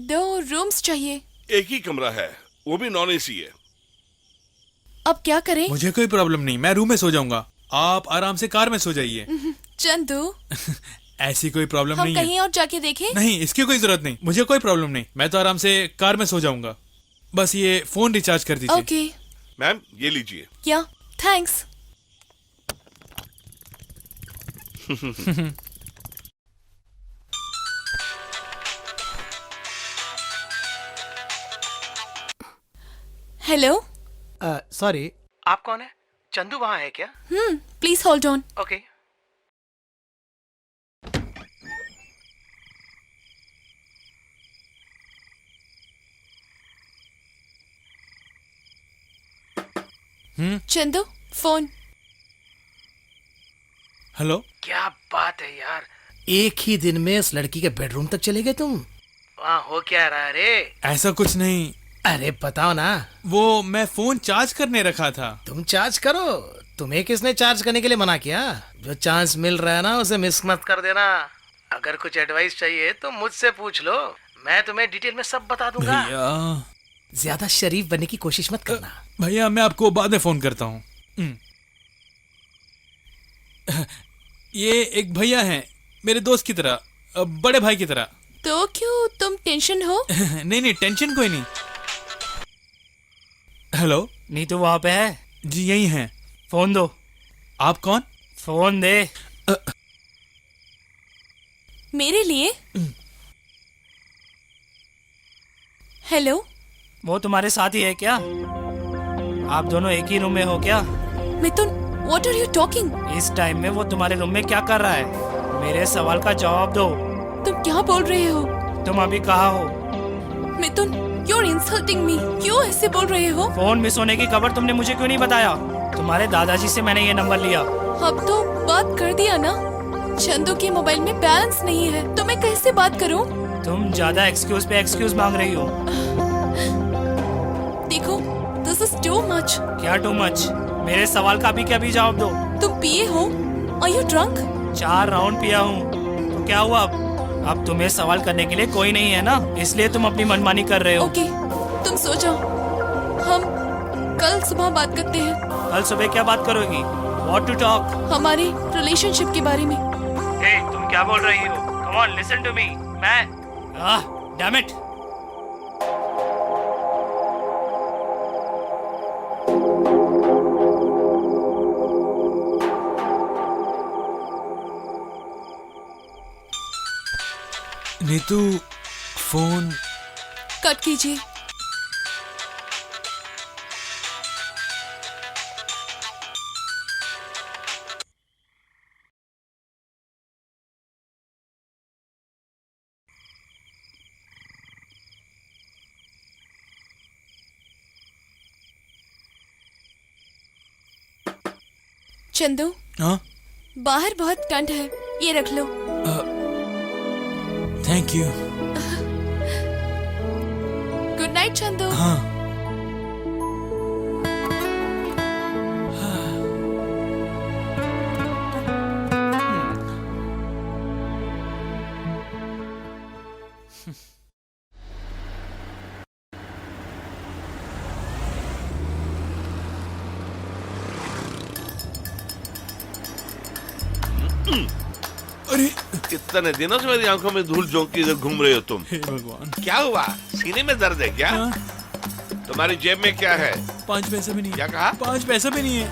दो रूम्स चाहिए। एक ही कमरा है, वो भी नॉन एसी है। अब क्या करें? मुझे कोई प्रॉब्लम नहीं, मैं रूम में सो जाऊंगा। आप आराम से कार में सो जाइए। चंदू, ऐसी कोई प्रॉब्लम हम नहीं कहीं है। और जाके देखें? नहीं, इसकी कोई जरूरत नहीं, मुझे कोई प्रॉब्लम नहीं। मैं तो आराम से कार में सो जाऊंगा। बस ये फोन रिचार्ज कर दीजिए। ओके। मैम, ये लीजिए। क्या? थैंक्स। हेलो। सॉरी, आप कौन है? चंदू वहाँ है क्या? Please hold on. Okay. Chandu, phone. Hello. क्या बात है यार, एक ही दिन में उस लड़की के बेडरूम तक चले गए तुम? वहाँ हो क्या रहा है रे? ऐसा कुछ नहीं, अरे बताओ ना। वो मैं फोन चार्ज करने रखा था। तुम चार्ज करो, तुम्हें किसने चार्ज करने के लिए मना किया? जो चांस मिल रहा है ना उसे मिस मत कर देना। अगर कुछ एडवाइस चाहिए तो मुझसे पूछ लो, मैं तुम्हें डिटेल में सब बता दूंगा। भैया, ज्यादा शरीफ बनने की कोशिश मत करना। भैया मैं आपको बाद में फोन करता हूँ। ये एक भैया हैं, मेरे दोस्त की तरह, बड़े भाई की तरह। तो क्यों, तुम टेंशन हो? नहीं नहीं, टेंशन कोई नहीं। हेलो। नीतू वहाँ पे है? जी यही हैं। फोन दो। आप कौन? फोन दे। मेरे लिए? हेलो। वो तुम्हारे साथ ही है क्या? आप दोनों एक ही रूम में हो क्या? मिथुन, व्हाट आर यू टॉकिंग? इस टाइम में वो तुम्हारे रूम में क्या कर रहा है? मेरे सवाल का जवाब दो। तुम क्या बोल रहे हो? तुम अभी कहाँ हो? मिथुन, यू आर इंसल्टिंग मी। क्यों ऐसे बोल रहे हो? फोन मिस होने की खबर तुमने मुझे क्यों नहीं बताया? तुम्हारे दादाजी से मैंने ये नंबर लिया। अब तो बात कर दिया ना। चंदू के मोबाइल में बैलेंस नहीं है तो मैं कैसे बात करूं? तुम ज्यादा एक्सक्यूज पे एक्सक्यूज मांग रही हो। देखो, दिस इज टू मच। क्या टू मच? मेरे सवाल का अभी के अभी जवाब दो। तुम पिए हो? Are you drunk? 4 राउंड पिया हूँ, तो क्या हुआ अब तुम्हें सवाल करने के लिए कोई नहीं है ना, इसलिए तुम अपनी मनमानी कर रहे हो। ओके, तुम सो जाओ, हम कल सुबह बात करते हैं। कल सुबह क्या बात करोगी? What to talk? हमारे रिलेशनशिप के बारे में। Hey, तुम क्या बोल रही हो? Come on, listen to me. Damn it. Neetu, phone cut कीजिए। चंदू, हाँ बाहर बहुत ठंड है, ये रख लो। Thank you. Good night Chandu. हाँ। अरे इतने दिनों से मेरी आंखों में धूल झोंक के इधर घूम रहे हो तुम। हे भगवान, क्या हुआ? सीने में दर्द है क्या? हाँ? तुम्हारी जेब में क्या है? 5 पैसे भी नहीं। क्या कहा? 5 पैसा भी नहीं है।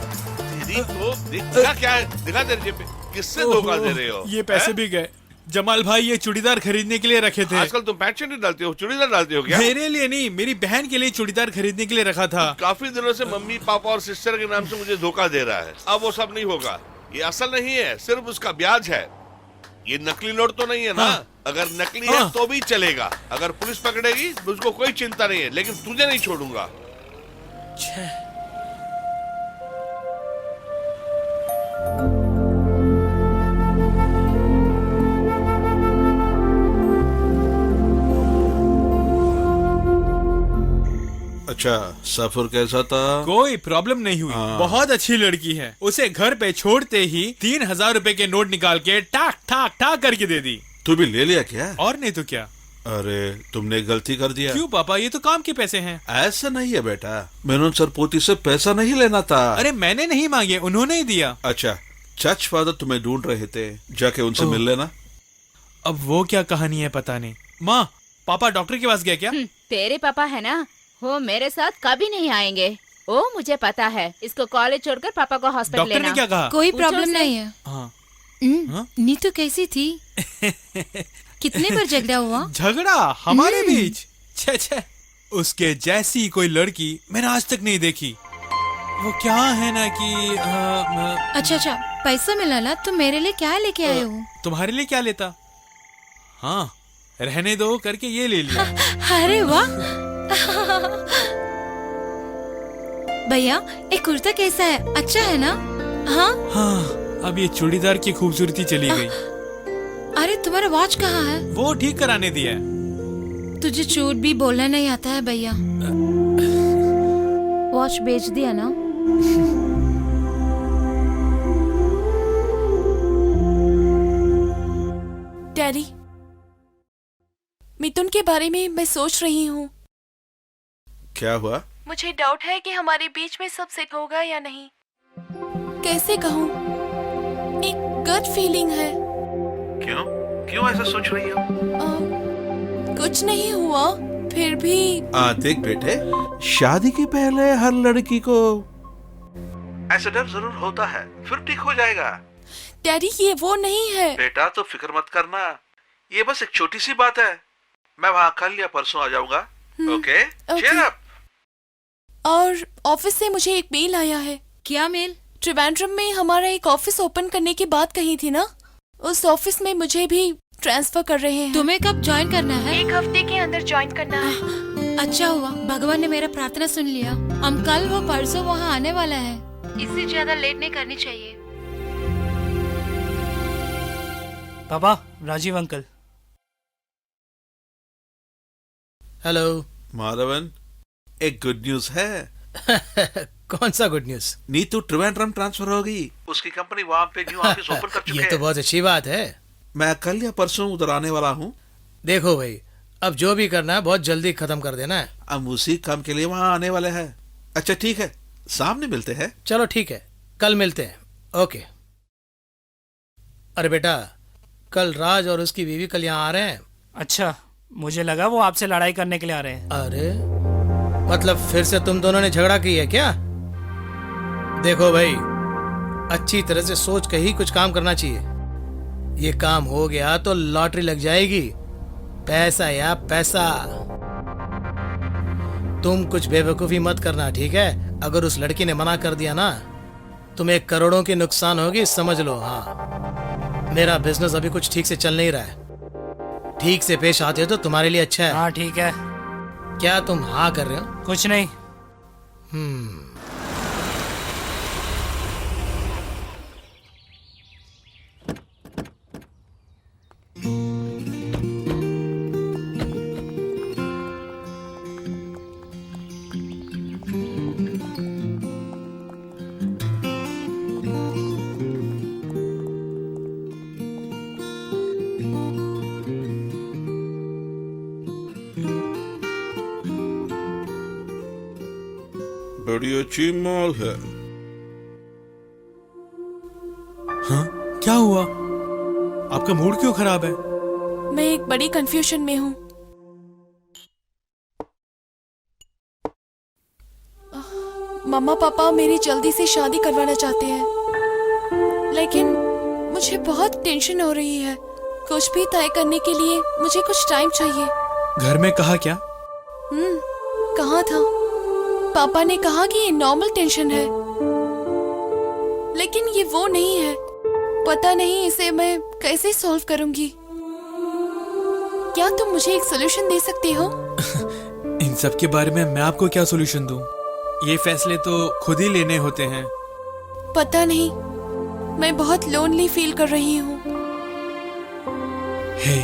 तेरी तो दिखा क्या है? दिखा तेरी जेब में। किससे धोखा दे रहे हो? ये पैसे हैं? भी गए। जमाल भाई ये चूड़ीदार खरीदने के लिए रखे थे। आजकल तुम पैंट शर्ट नहीं डालते हो, चूड़ीदार डालते हो क्या? मेरे लिए नहीं, मेरी बहन के लिए चूड़ीदार खरीदने के लिए रखा था। काफी दिनों से मम्मी पापा और सिस्टर के नाम से मुझे धोखा दे रहा है। अब वो सब नहीं होगा, ये असल नहीं है, सिर्फ उसका ब्याज है। ये नकली नोट तो नहीं है ना? हाँ। अगर नकली है तो भी चलेगा, अगर पुलिस पकड़ेगी मुझको कोई चिंता नहीं है, लेकिन तुझे नहीं छोड़ूंगा। अच्छा, सफर कैसा था? कोई प्रॉब्लम नहीं हुई। हाँ। बहुत अच्छी लड़की है। उसे घर पे छोड़ते ही 3,000 रुपए के नोट निकाल के टाक टाक टाक करके दे दी। तू भी ले लिया क्या? और नहीं तो क्या। अरे तुमने गलती कर दिया। क्यों पापा, ये तो काम के पैसे हैं। ऐसा नहीं है बेटा, मेनन सर पोती से पैसा नहीं लेना था। अरे मैंने नहीं मांगे, उन्होंने ही दिया। अच्छा, चर्च फादर तुम्हें ढूंढ रहे थे, जाके उनसे मिल लेना। अब वो क्या कहानी है पता नहीं। माँ, पापा डॉक्टर के पास गया क्या? तेरे पापा है ना, वो मेरे साथ कभी नहीं आएंगे। ओ मुझे पता है, इसको कॉलेज छोड़कर पापा को हॉस्पिटल डॉक्टर लेना। ने क्या कहा? कोई पूछो प्रॉब्लम उसे। नहीं है। हाँ। हाँ? नीतू कैसी थी? कितने बार झगड़ा हुआ? झगड़ा हमारे बीच? छे छे, उसके जैसी कोई लड़की मैंने आज तक नहीं देखी। वो क्या है ना कि अच्छा अच्छा, पैसा मिला ना, तुम मेरे लिए क्या लेके आए हो? तुम्हारे लिए क्या लेता? हाँ, रहने दो करके ये ले लिया। अरे वाह भैया, एक कुर्ता कैसा है? अच्छा है ना? हाँ। हाँ, अब ये चूड़ीदार की खूबसूरती चली गई। अरे तुम्हारा वॉच कहाँ है? वो ठीक कराने दिया है। तुझे झूठ भी बोलना नहीं आता है भैया। वॉच बेच दिया ना? डैडी, मिथुन के बारे में मैं सोच रही हूँ। क्या हुआ? मुझे डाउट है कि हमारे बीच में सब सेट होगा या नहीं। कैसे कहूँ, एक गट फीलिंग है। क्यों क्यों ऐसा सोच रही हो? कुछ नहीं हुआ, फिर भी। देख बेटे, शादी के पहले हर लड़की को ऐसा डर जरूर होता है, फिर ठीक हो जाएगा। डैडी ये वो नहीं है। बेटा तो फिक्र मत करना, ये बस एक छोटी सी बात है। मैं वहाँ कल या परसों आ जाऊंगा। Okay, cheer up। और ऑफिस से मुझे एक मेल आया है। क्या मेल? त्रिवेंद्रम में हमारा एक ऑफिस ओपन करने की बात कही थी ना, उस ऑफिस में मुझे भी ट्रांसफर कर रहे हैं। तुम्हें कब ज्वाइन करना है? 1 हफ्ते के अंदर ज्वाइन करना है। अच्छा हुआ, भगवान ने मेरा प्रार्थना सुन लिया। हम कल वो परसों वहाँ आने वाला है, इससे ज्यादा लेट नहीं करनी चाहिए। पापा, राजीव अंकल। हेलो। माधवन, एक गुड न्यूज है। कौन सा good news? Neetu Trivandrum transfer होगी, उसकी कंपनी वहाँ पे न्यू ऑफिस ओपन कर चुकी ये है। तो बहुत अच्छी बात है। मैं कल या परसों उधर आने वाला हूँ। देखो भाई, अब जो भी करना है बहुत जल्दी खत्म कर देना है। हम उसी काम के लिए वहाँ आने वाले हैं। अच्छा ठीक है, सामने मिलते हैं। चलो ठीक है, कल मिलते हैं। ओके। अरे बेटा, कल राज और उसकी बीवी कल यहाँ आ रहे हैं। अच्छा, मुझे लगा वो आपसे लड़ाई करने के लिए आ रहे हैं। अरे मतलब फिर से तुम दोनों ने झगड़ा किया क्या? देखो भाई, अच्छी तरह से सोच के ही कुछ काम करना चाहिए। ये काम हो गया तो लॉटरी लग जाएगी, पैसा या पैसा। तुम कुछ बेवकूफी मत करना, ठीक है? अगर उस लड़की ने मना कर दिया ना, तुम्हें करोड़ों की नुकसान होगी, समझ लो। हाँ, मेरा बिजनेस अभी कुछ ठीक से चल नहीं रहा है। ठीक से पेश आते हो तो तुम्हारे लिए अच्छा है। हाँ ठीक है। क्या तुम हाँ कर रहे हो? कुछ नहीं। बड़ी अच्छी मॉल है। हाँ, क्या हुआ? आपका मूड क्यों खराब है? मैं एक बड़ी कंफ्यूजन में हूँ। मम्मा पापा मेरी जल्दी से शादी करवाना चाहते हैं, लेकिन मुझे बहुत टेंशन हो रही है। कुछ भी तय करने के लिए मुझे कुछ टाइम चाहिए। घर में कहा क्या? कहा था, पापा ने कहा कि ये नॉर्मल टेंशन है, लेकिन ये वो नहीं है। पता नहीं इसे मैं कैसे सॉल्व करूंगी। क्या तुम मुझे एक सोल्यूशन दे सकते हो? इन सब के बारे में मैं आपको क्या सोल्यूशन दूं? ये फैसले तो खुद ही लेने होते हैं। पता नहीं, मैं बहुत लोनली फील कर रही हूँ। हे,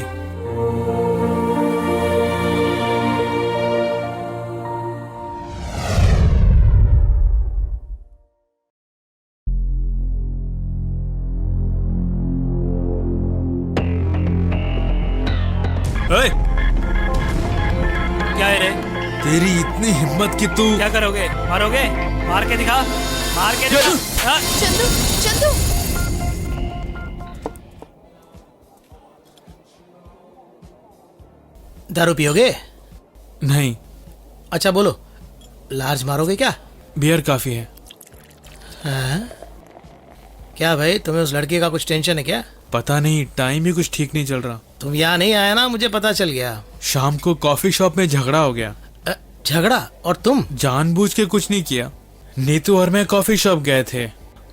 ओए, क्या है रे? तेरी इतनी हिम्मत कि तू क्या करोगे? मारोगे? मार के दिखा, मार के दिखा। हाँ? चंदू, चंदू, दारू पियोगे? नहीं, अच्छा बोलो, लार्ज मारोगे क्या? बियर काफी है। हाँ? क्या भाई, तुम्हें उस लड़के का कुछ टेंशन है क्या? पता नहीं, टाइम ही कुछ ठीक नहीं चल रहा। तुम यहाँ नहीं आया ना, मुझे पता चल गया। शाम को कॉफी शॉप में झगड़ा हो गया। झगड़ा? और तुम? जानबूझ के कुछ नहीं किया। नीतू और मैं कॉफी शॉप गए थे।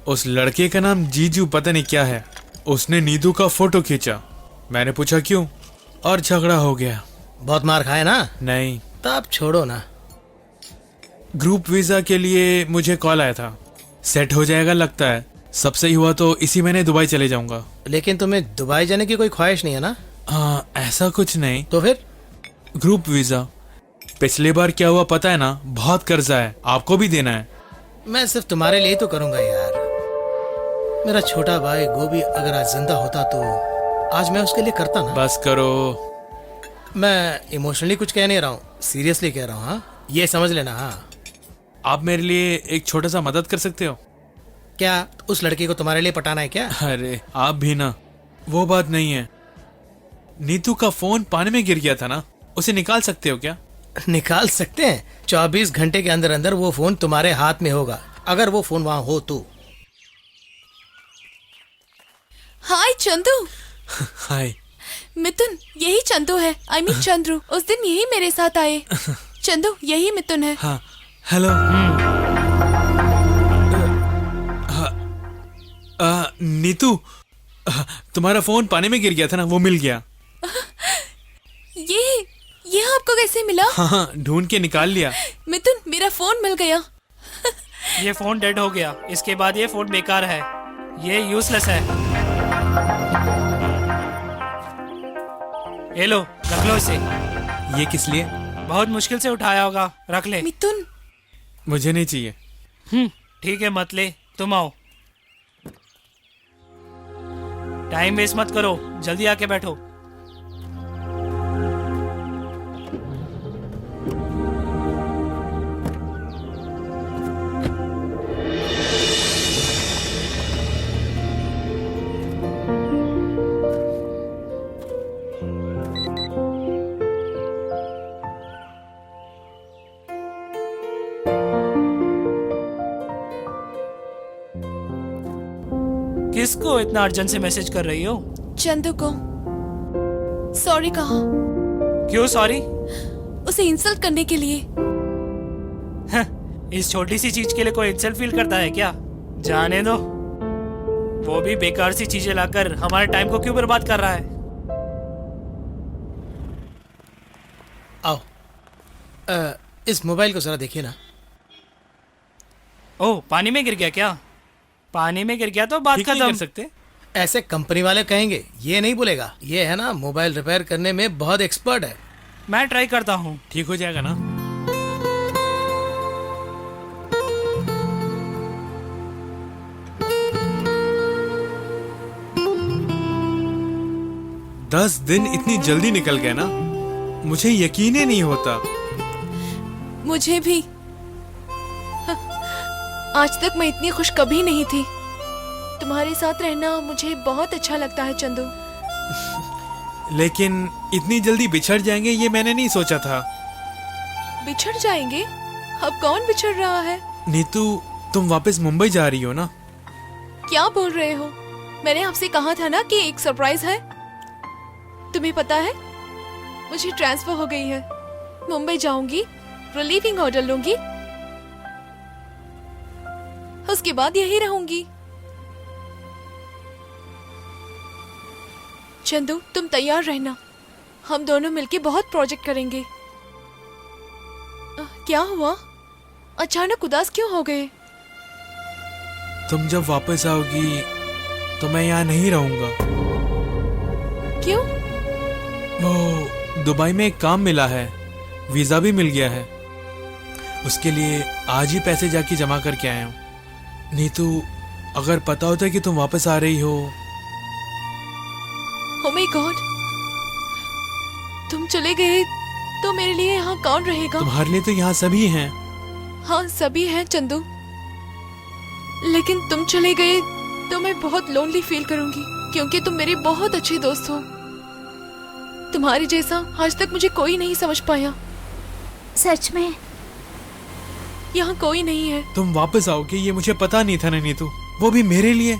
उस लड़के का नाम जीजू पता नहीं क्या है। उसने नीतू का फोटो खींचा। मैंने पूछा क्यों, और झगड़ा हो गया। बहुत मार खाए ना? नहीं, तब छोड़ो ना। ग्रुप वीजा के लिए मुझे कॉल आया था। सेट हो जाएगा लगता है। सब सही हुआ तो इसी महीने दुबई चले जाऊंगा। लेकिन तुम्हें दुबई जाने की कोई ख्वाहिश नहीं है ना? हाँ, ऐसा कुछ नहीं। तो फिर? Group visa. पिछले बार क्या हुआ पता है ना, बहुत कर्जा है, आपको भी देना है। मैं सिर्फ तुम्हारे लिए तो करूंगा यार। मेरा छोटा भाई गोभी अगर आज जिंदा होता तो आज मैं उसके लिए करता ना। बस करो। मैं इमोशनली कुछ कह नहीं रहा हूँ, सीरियसली कह रहा हूँ। हाँ, ये समझ लेना। हाँ, आप मेरे लिए एक छोटा सा मदद कर सकते हो? क्या उस लड़की को तुम्हारे लिए पटाना है क्या? अरे आप भी ना, वो बात नहीं है। नीतू का फोन पानी में गिर गया था ना, उसे निकाल सकते हो क्या? निकाल सकते हैं। 24 घंटे के अंदर अंदर वो फोन तुम्हारे हाथ में होगा, अगर वो फोन वहां हो तो। हाय चंदू। हाय मिथुन, यही चंदू है। I mean Chandru. उस दिन यही मेरे साथ आए। चंदू, यही मिथुन है। हाँ, हेलो। नीतू, तुम्हारा फोन पानी में गिर गया था ना, वो मिल गया। ये आपको कैसे मिला? हाँ, ढूंढ के निकाल लिया। मिथुन, मेरा फोन मिल गया। ये फोन डेड हो गया। इसके बाद ये फोन बेकार है, ये यूजलेस है। ये लो, रख लो इसे। ये किस लिए? बहुत मुश्किल से उठाया होगा, रख ले। मिथुन, मुझे नहीं चाहिए। ठीक है, मत ले, तुम आओ। टाइम वेस्ट मत करो, जल्दी आके बैठो। किसको इतना अर्जेंट से मैसेज कर रही हो? चंदू को सॉरी कहा। क्यों सॉरी? उसे इंसल्ट करने के लिए। इस छोटी सी चीज के लिए कोई इंसल्ट फील करता है क्या? जाने दो। वो भी बेकार सी चीजें लाकर हमारे टाइम को क्यों बर्बाद कर रहा है? आओ, इस मोबाइल को जरा देखिए ना। ओह, पानी में गिर गया क्या? पानी में गिर गया तो बात ठीक नहीं कर खत्म। सकते? ऐसे कंपनी वाले कहेंगे, ये नहीं बोलेगा। ये है ना, मोबाइल रिपेयर करने में बहुत एक्सपर्ट है। मैं ट्राई करता हूँ। ठीक हो जाएगा ना? दस दिन इतनी जल्दी निकल गए ना, मुझे यकीन ही नहीं होता। मुझे भी। आज तक मैं इतनी खुश कभी नहीं थी। तुम्हारे साथ रहना मुझे बहुत अच्छा लगता है चंदू। लेकिन इतनी जल्दी बिछड़ जाएंगे ये मैंने नहीं सोचा था। बिछड़ जाएंगे? अब कौन बिछड़ रहा है? नीतू, तुम वापस मुंबई जा रही हो ना? क्या बोल रहे हो? मैंने आपसे कहा था ना कि एक सरप्राइज है। तुम्हें पता है, मुझे ट्रांसफर हो गई है। मुंबई जाऊंगी, रिलीविंग ऑर्डर लूंगी, उसके बाद यही रहूंगी। चंदू, तुम तैयार रहना, हम दोनों मिलके बहुत प्रोजेक्ट करेंगे। क्या हुआ? अचानक उदास क्यों हो गए? तुम जब वापस आओगी तो मैं यहाँ नहीं रहूंगा। क्यों? वो दुबई में एक काम मिला है, वीजा भी मिल गया है। उसके लिए आज ही पैसे जाके जमा करके आया हूँ। नीतू, अगर पता होता कि तुम वापस आ रही हो। Oh my God! तुम चले गए तो मेरे लिए यहाँ कौन रहेगा? तुम्हारे लिए तो यहाँ सभी हैं। हाँ, सभी हैं चंदू, लेकिन तुम चले गए तो मैं बहुत लोनली फील करूंगी, क्योंकि तुम मेरे बहुत अच्छे दोस्त हो। तुम्हारी जैसा आज तक मुझे कोई नहीं समझ पाया। सच में? यहाँ कोई नहीं है। तुम वापस आओगे ये मुझे पता नहीं था ना नीतू, वो भी मेरे लिए।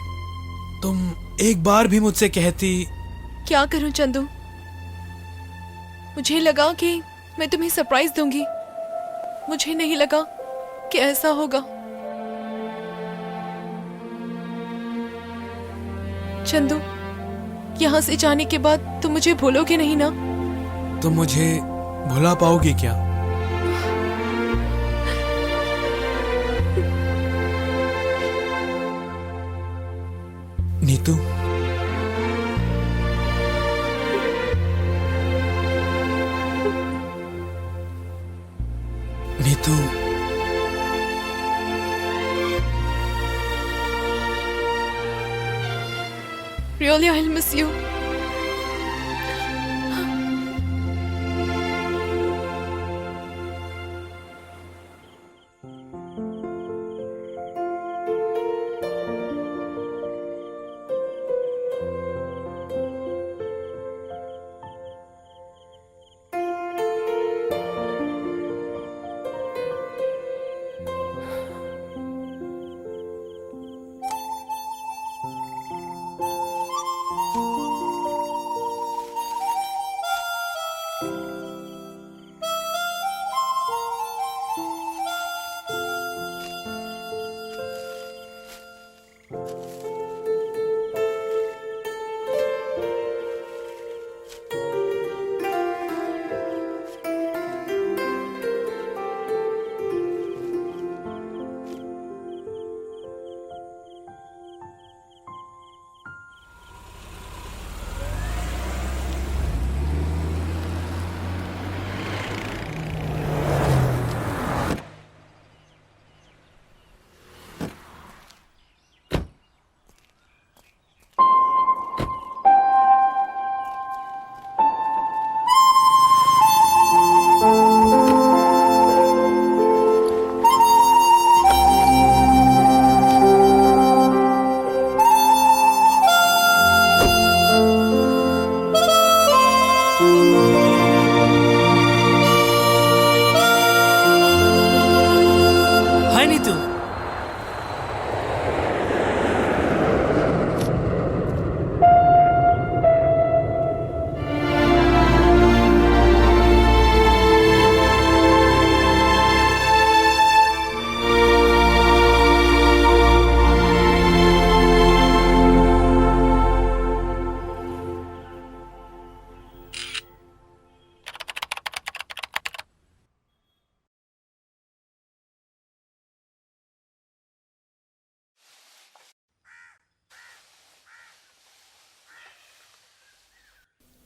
तुम एक बार भी मुझसे कहती। क्या करूं चंदू, मुझे लगा कि मैं तुम्हें सरप्राइज दूंगी, मुझे नहीं लगा कि ऐसा होगा। चंदू, यहाँ से जाने के बाद तुम मुझे भूलोगे नहीं ना? तुम मुझे भुला पाओगी क्या? Neetu, Neetu, Really, I'll miss you. हाय नीतू।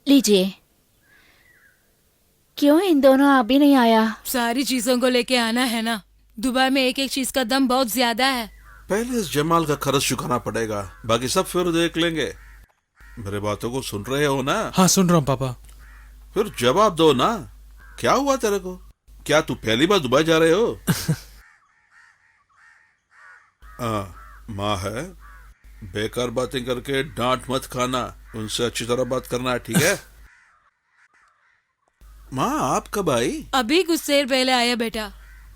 लीजिए। क्यों इन दोनों अभी नहीं आया? सारी चीजों को लेके आना है ना, दुबई में एक एक चीज का दाम बहुत ज्यादा है। पहले इस जमाल का खर्च चुकाना पड़ेगा, बाकी सब फिर देख लेंगे। मेरे बातों को सुन रहे हो ना? हाँ, सुन रहा हूँ पापा। फिर जवाब दो ना, क्या हुआ तेरे को? क्या तू पहली बार दुबई जा रहे हो? माँ है, बेकार बातें करके डांट मत खाना, उनसे अच्छी तरह बात करना है, ठीक है? माँ, आप कब आई? अभी कुछ देर पहले आया बेटा।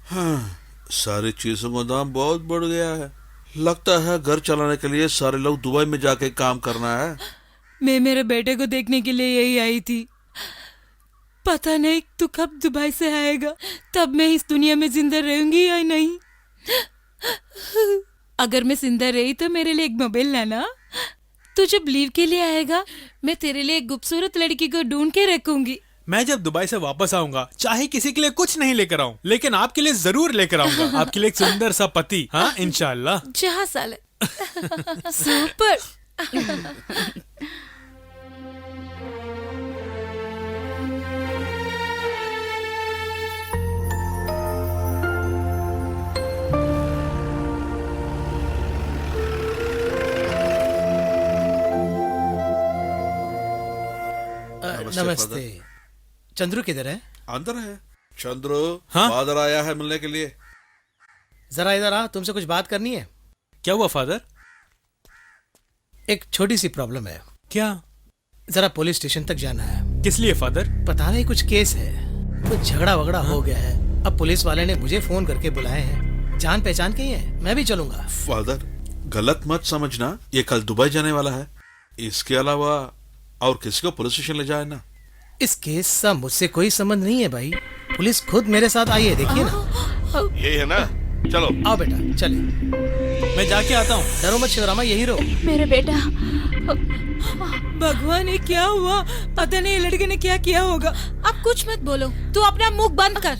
हाँ, सारी चीजों का दाम बहुत बढ़ गया है। लगता है घर चलाने के लिए सारे लोग दुबई में जाके काम करना है। मैं मेरे बेटे को देखने के लिए यही आई थी। पता नहीं तू कब दुबई से आएगा, तब मैं इस दुनिया में जिंदा रहूंगी या नहीं। अगर मैं जिंदा रही तो मेरे लिए एक मोबाइल लाना। तू जब लीव के लिए आएगा मैं तेरे लिए एक खूबसूरत लड़की को ढूंढ के रखूंगी। मैं जब दुबई से वापस आऊंगा चाहे किसी के लिए कुछ नहीं लेकर आऊं, लेकिन आपके लिए जरूर लेकर आऊंगा। आपके लिए एक सुंदर सा पति। हाँ इंशाल्लाह। जहाँ साले सुपर। नमस्ते। चंद्रू किधर है? अंदर है। चंद्रू, हाँ? फादर आया है मिलने के लिए। जरा इधर आ, तुमसे कुछ बात करनी है। क्या हुआ फादर? एक छोटी सी प्रॉब्लम है। क्या? जरा पुलिस स्टेशन तक जाना है। किस लिए फादर? पता नहीं कुछ केस है, कुछ झगड़ा वगड़ा हो गया है। अब पुलिस वाले ने मुझे फोन करके बुलाए हैं। जान पहचान के ही है, मैं भी चलूंगा। फादर, गलत मत समझना, ये कल दुबई जाने वाला है। इसके अलावा और किसी को पुलिस स्टेशन ले जाए ना। इस केस से मुझसे कोई संबंध नहीं है भाई। पुलिस खुद मेरे साथ आई है, देखिए ना। ये है ना, चलो। आओ बेटा चले। मैं जाके आता हूँ। डरो मत शिवरामा, यही रहो। मेरा बेटा। भगवान ये क्या हुआ? पता नहीं लड़के ने क्या किया होगा। अब कुछ मत बोलो, तू अपना मुंह बंद कर।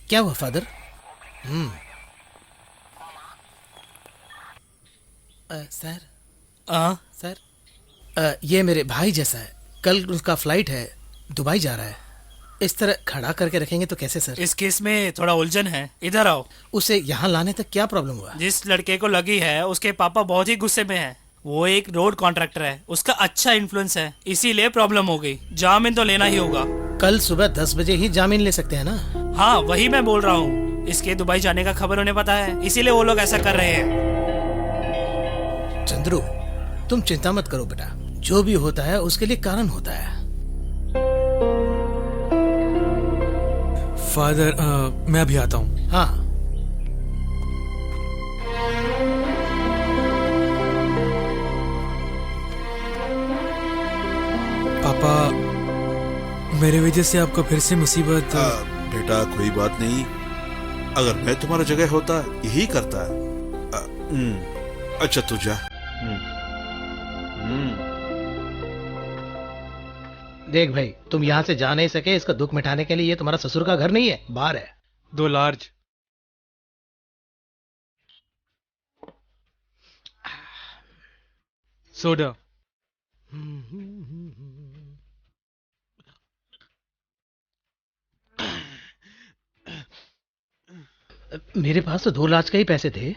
क्या हुआ फादर? सर सर, ये मेरे भाई जैसा है। कल उसका फ्लाइट है, दुबई जा रहा है। इस तरह खड़ा करके रखेंगे तो कैसे सर? इस केस में थोड़ा उलझन है, इधर आओ। उसे यहाँ लाने तक क्या प्रॉब्लम हुआ? जिस लड़के को लगी है उसके पापा बहुत ही गुस्से में है। वो एक रोड कॉन्ट्रैक्टर है, उसका अच्छा इन्फ्लुएंस है, इसीलिए प्रॉब्लम हो गई। जामीन तो लेना ही होगा। कल सुबह 10 बजे ही जामीन ले सकते हैं ना? हाँ वही मैं बोल रहा हूँ। इसके दुबई जाने का खबर उन्हें पता है, इसीलिए वो लोग ऐसा कर रहे हैं। चंद्रू, तुम चिंता मत करो बेटा, जो भी होता है उसके लिए कारण होता है। फादर मैं अभी आता हूँ। हाँ पापा, मेरे वजह से आपको फिर से मुसीबत। बेटा कोई बात नहीं, अगर मैं तुम्हारा जगह होता यही करता। अच्छा तू जा। देख भाई, तुम यहाँ से जा नहीं सके, इसका दुख मिटाने के लिए ये तुम्हारा ससुर का घर नहीं है, बाहर है। 2 लार्ज। सोडा। मेरे पास तो 2 लाख के ही पैसे थे।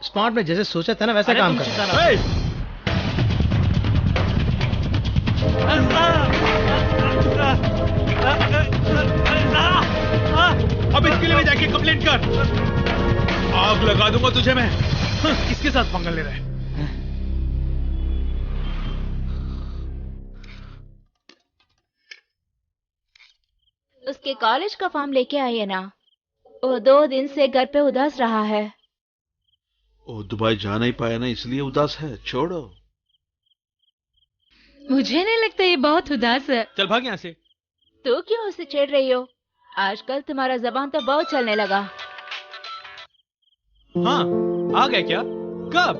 स्मार्ट में जैसे सोचा था ना वैसा काम कर। अब इसके लिए जाके कंप्लेंट कर। आग लगा दूंगा तुझे मैं। किसके साथ पंगा ले रहा है? उसके कॉलेज का फॉर्म लेके आई है ना। वो 2 दिन से घर पे उदास रहा है। वो दुबई जा नहीं पाया ना, इसलिए उदास है। छोड़ो। मुझे नहीं लगता ये बहुत उदास है। चल भाग यहाँ से। तू क्यों उसे छेड़ रही हो? आजकल तुम्हारा जबान तो बहुत चलने लगा। हाँ आ गया क्या? कब?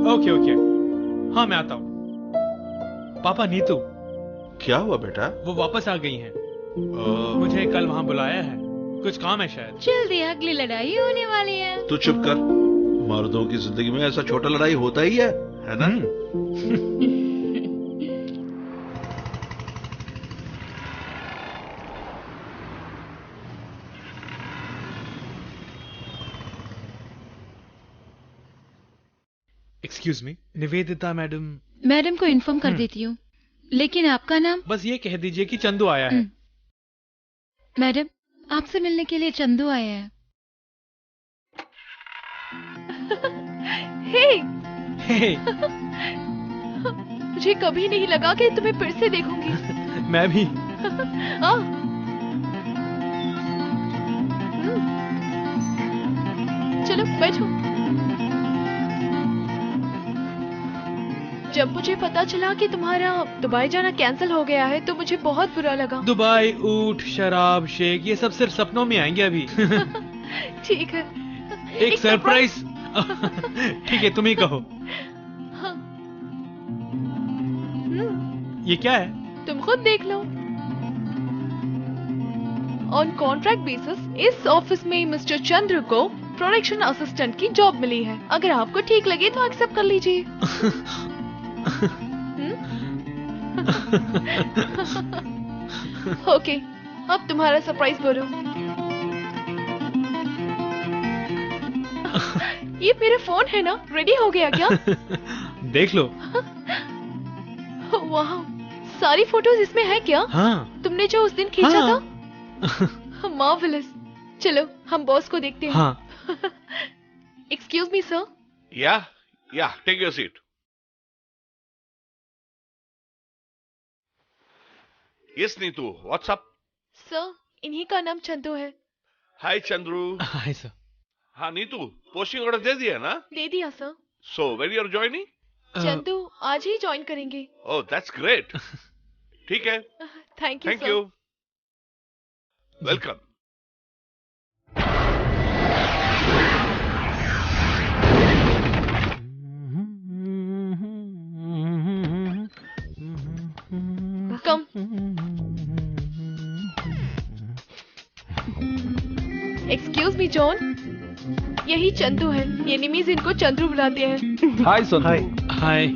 ओके ओके, हाँ मैं आता हूँ। पापा नीतू। क्या हुआ बेटा? वो वापस आ गई हैं। मुझे कल वहाँ बुलाया है, कुछ काम है शायद। जल्दी अगली लड़ाई होने वाली है। तू चुप कर। मर्दों की जिंदगी में ऐसा छोटा लड़ाई होता ही है ना? Excuse me, Nivedita madam. Madam को इन्फॉर्म कर देती हूँ, लेकिन आपका नाम? बस ये कह दीजिए कि चंदू आया है। मैडम, आपसे मिलने के लिए चंदू आया है। हे, हे, मुझे कभी नहीं लगा कि तुम्हें फिर से देखूंगी। मैं भी। आ, चलो बैठो। जब मुझे पता चला कि तुम्हारा दुबई जाना कैंसिल हो गया है तो मुझे बहुत बुरा लगा। दुबई, ऊंट, शराब, शेक, ये सब सिर्फ सपनों में आएंगे अभी। ठीक है, एक सरप्राइज। ठीक है, तुम ही कहो। हाँ। ये क्या है? तुम खुद देख लो। ऑन कॉन्ट्रैक्ट बेसिस इस ऑफिस में मिस्टर चंद्र को प्रोडक्शन असिस्टेंट की जॉब मिली है। अगर आपको ठीक लगे तो एक्सेप्ट कर लीजिए। ओके, अब तुम्हारा सरप्राइज बोलो। ये मेरा फोन है ना, रेडी हो गया क्या? देख लो। वाह, सारी फोटोज इसमें है क्या? हाँ। तुमने जो उस दिन खींचा हाँ। था? मार्वेलस। चलो हम बॉस को देखते हैं। हाँ। Excuse me sir. Yeah, take your seat. Yes Neetu, what's up? Sir, इन्हीं का नाम चंदू है। हाय चंद्रू। Hi sir. हाँ नीतू, पोस्टिंग ऑर्डर दे दिया ना? दे दिया sir. So when you are joining? Chandu आज ही ज्वाइन करेंगे। Oh that's great. ठीक है, thank you thank sir. You, welcome. Come. Excuse me John, यही चंदू है। ये निमीज इनको चंद्रू बुलाते हैं। हाय सोनू। हाय।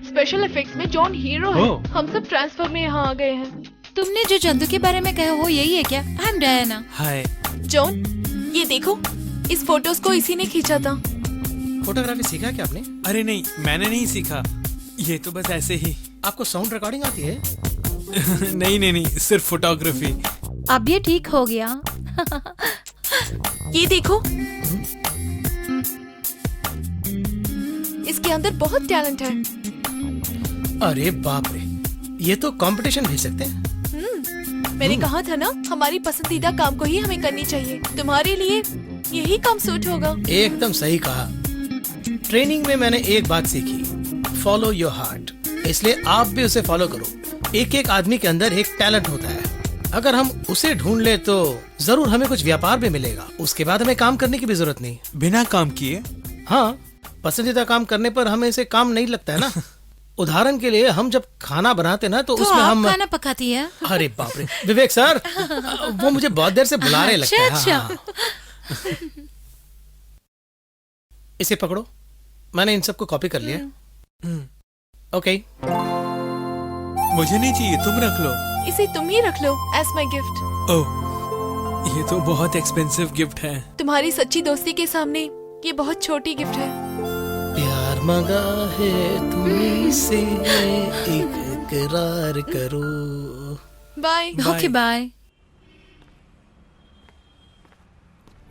स्पेशल इफेक्ट्स में जॉन हीरो है। ओह। हम सब ट्रांसफर में यहाँ आ गए हैं। तुमने जो चंदू के बारे में कहा वो यही है क्या? I am Diana. Hi. John, ये देखो, इस फोटोज को इसी ने खींचा था। फोटोग्राफी सीखा क्या आपने? अरे नहीं, मैंने नहीं सीखा, ये तो बस ऐसे ही। आपको साउंड रिकॉर्डिंग आती है? नहीं, सिर्फ फोटोग्राफी। अब ये ठीक हो गया। ये देखो, इसके अंदर बहुत टैलेंट है। अरे बाप रे, ये तो कंपटीशन भेज सकते हैं। मैंने कहा था ना, हमारी पसंदीदा काम को ही हमें करनी चाहिए। तुम्हारे लिए यही काम सूट होगा। एकदम सही कहा। ट्रेनिंग में मैंने एक बात सीखी, फॉलो योर हार्ट। इसलिए आप भी उसे फॉलो करो। एक एक आदमी के अंदर एक टैलेंट होता है, अगर हम उसे ढूंढ ले तो जरूर हमें कुछ व्यापार भी मिलेगा। उसके बाद हमें काम करने की भी जरूरत नहीं। बिना काम किए? हाँ, पसंदीदा काम करने पर हमें इसे काम नहीं लगता है ना। उदाहरण के लिए हम जब खाना बनाते ना तो उसमें आप हम खाना पकाती है? अरे बाप रे, विवेक सर, वो मुझे बहुत देर से बुला रहे लगता है। अच्छा। हाँ। इसे पकड़ो, मैंने इन सबको कॉपी कर लिया। ओके। मुझे नहीं चाहिए, तुम रख लो। इसे तुम ही रख लो एज माई गिफ्ट। ओह, ये तो बहुत एक्सपेंसिव गिफ्ट है। तुम्हारी सच्ची दोस्ती के सामने ये बहुत छोटी गिफ्ट है। प्यार मांगा है तुम्हीं से, इकरार करो। बाय। Okay bye.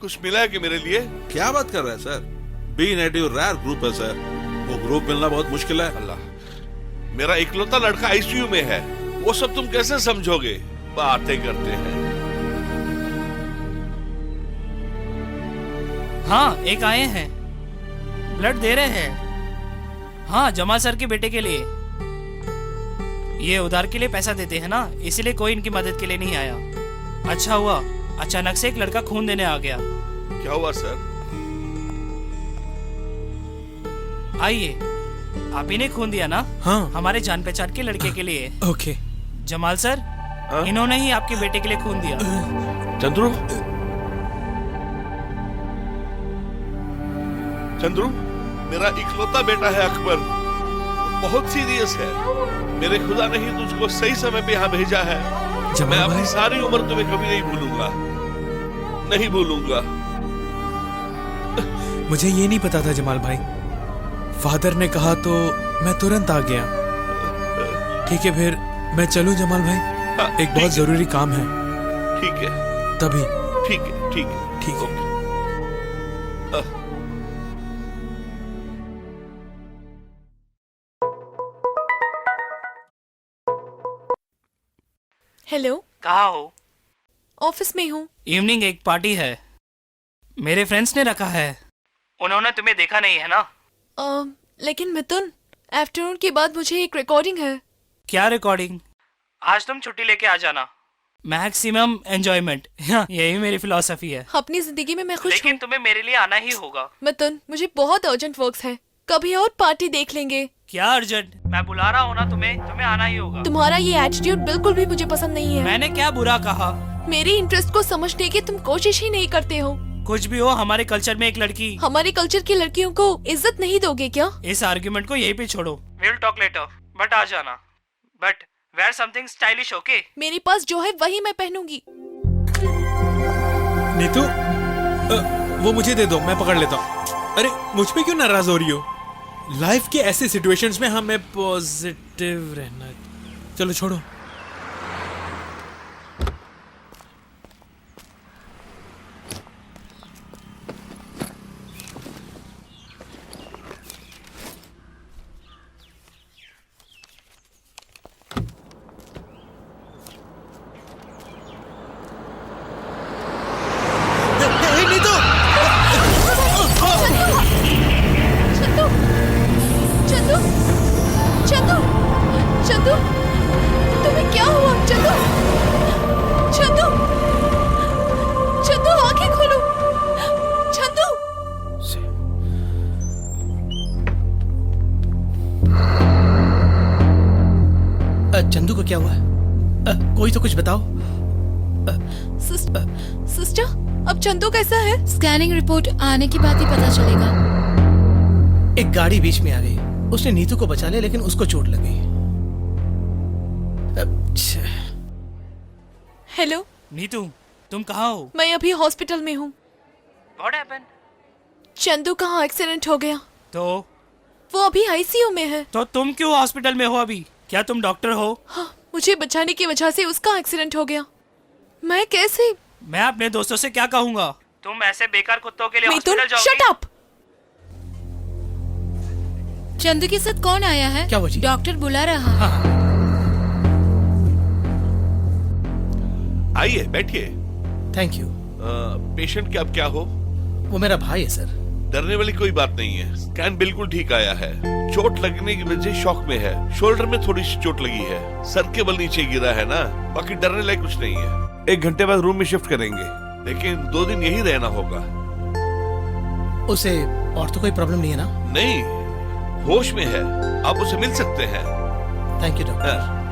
कुछ मिला है कि मेरे लिए? क्या बात कर रहा है sir? B negative rare group है सर, वो ग्रुप मिलना बहुत मुश्किल है। अल्लाह, मेरा इकलौता लड़का आईसीयू में है, वो सब तुम कैसे समझोगे? बातें करते हैं। हाँ, एक आए हैं, ब्लड दे रहे हैं। हाँ, जमाल सर के बेटे के लिए। ये उधार के लिए पैसा देते हैं ना, इसीलिए कोई इनकी मदद के लिए नहीं आया। अच्छा हुआ, अचानक से एक लड़का खून देने आ गया। क्या हुआ सर? आइए, आप ही ने खून दिया ना? हाँ। हमारे जान पहचान के लड़के के लिए। ओके। जमाल सर, हाँ? इन्होंने ही आपके बेटे के लिए खून दिया। चंद्रू, चंद्रू, मेरा इकलौता बेटा है अकबर, बहुत सीरियस है। मेरे खुदा ने ही तुझको सही समय पे यहाँ भेजा है। मैं अपनी सारी उम्र तुम्हें कभी नहीं भूलूंगा, नहीं भूलूंगा। मुझे ये नहीं पता था जमाल भाई, फादर ने कहा तो मैं तुरंत आ गया। ठीक है फिर मैं चलूं जमाल भाई, हाँ, एक बहुत जरूरी काम है। ठीक है, तभी ठीक है, ठीक है, ठीक है। हेलो, कहाँ हो? ऑफिस में हूँ। इवनिंग एक पार्टी है, मेरे फ्रेंड्स ने रखा है। उन्होंने तुम्हें देखा नहीं है ना? लेकिन मिथुन, आफ्टरनून के बाद मुझे एक रिकॉर्डिंग है। क्या रिकॉर्डिंग? आज तुम छुट्टी लेके आ जाना। मैक्सिमम एंजॉयमेंट, यही मेरी फिलॉसफी है। अपनी जिंदगी में मैं खुश लेकिन हूँ। तुम्हें मेरे लिए आना ही होगा। मिथुन, मुझे बहुत अर्जेंट वर्क्स है, कभी और पार्टी देख लेंगे। क्या अर्जेंट? मैं बुला रहा हूँ ना तुम्हें आना ही होगा। तुम्हारा ये एटीट्यूड बिल्कुल भी मुझे पसंद नहीं है। मैंने क्या बुरा कहा? मेरे इंटरेस्ट को समझने की तुम कोशिश ही नहीं करते हो। कुछ भी हो, हमारे कल्चर में एक लड़की। हमारे कल्चर की लड़कियों को इज्जत नहीं दोगे क्या? इस आर्ग्यूमेंट को यहीं पे छोड़ो। विल टॉक लेटर, बट आ जाना। But wear something stylish, okay? मेरे पास जो है वही मैं पहनूंगी। नीतू, वो मुझे दे दो, मैं पकड़ लेता हूँ। अरे मुझ पे क्यों नाराज हो रही हो? लाइफ के ऐसे सिचुएशंस में हमें पॉजिटिव रहना। चलो छोड़ो। चंदू, चंदू, चंदू, चंदू, तुम्हें क्या हुआ? चंदू, चंदू, चंदू, आंखें खोलो। चंदू, चंदू को क्या हुआ? कोई तो कुछ बताओ। सिस्टर, अब चंदू कैसा है? स्कैनिंग रिपोर्ट आने के बाद ही पता चलेगा। एक गाड़ी बीच में आ गई, उसने नीतू को बचा लिया लेकिन उसको चोट लग गई। हेलो नीतू, तुम कहाँ हो? मैं अभी हॉस्पिटल में हूँ। What happened? चंदू का एक्सीडेंट हो गया, तो वो अभी आईसीयू में है। तुम क्यों हॉस्पिटल में हो अभी? क्या तुम डॉक्टर हो? हाँ, मुझे बचाने की वजह से उसका एक्सीडेंट हो गया। मैं कैसे? मैं अपने दोस्तों से क्या कहूँगा? तुम ऐसे बेकार कुत्तों के लिए मिथुन, हॉस्पिटल शट जाओगी? अप। चंदू के साथ कौन आया है? क्या हुआ जी? डॉक्टर बुला रहा है। आइए बैठिए। Thank you. पेशेंट के अब क्या हो? वो मेरा भाई है सर। डरने वाली कोई बात नहीं है, स्कैन बिल्कुल ठीक आया है। चोट लगने की वजह से शॉक में है, शोल्डर में थोड़ी सी चोट लगी है, सर के बल नीचे गिरा है ना, बाकी डरने लायक कुछ नहीं है। 1 घंटे बाद रूम में शिफ्ट करेंगे, लेकिन 2 दिन यही रहना होगा। उसे और तो कोई प्रॉब्लम नहीं है ना? नहीं, होश में है, आप उसे मिल सकते हैं। Thank you doctor. हाँ।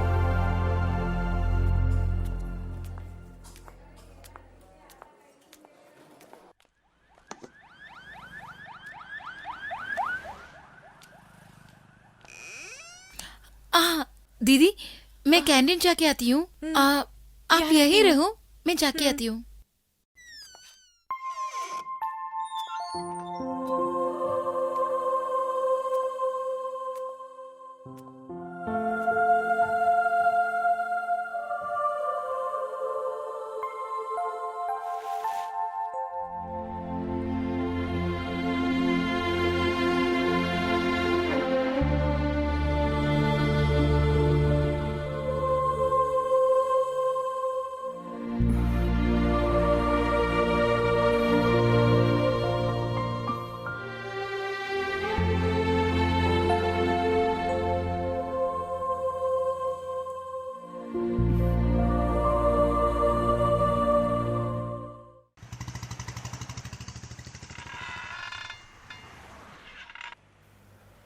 दीदी, मैं कैंटीन जाके आती हूँ। आप यहीं रहो, मैं जाके आती हूँ।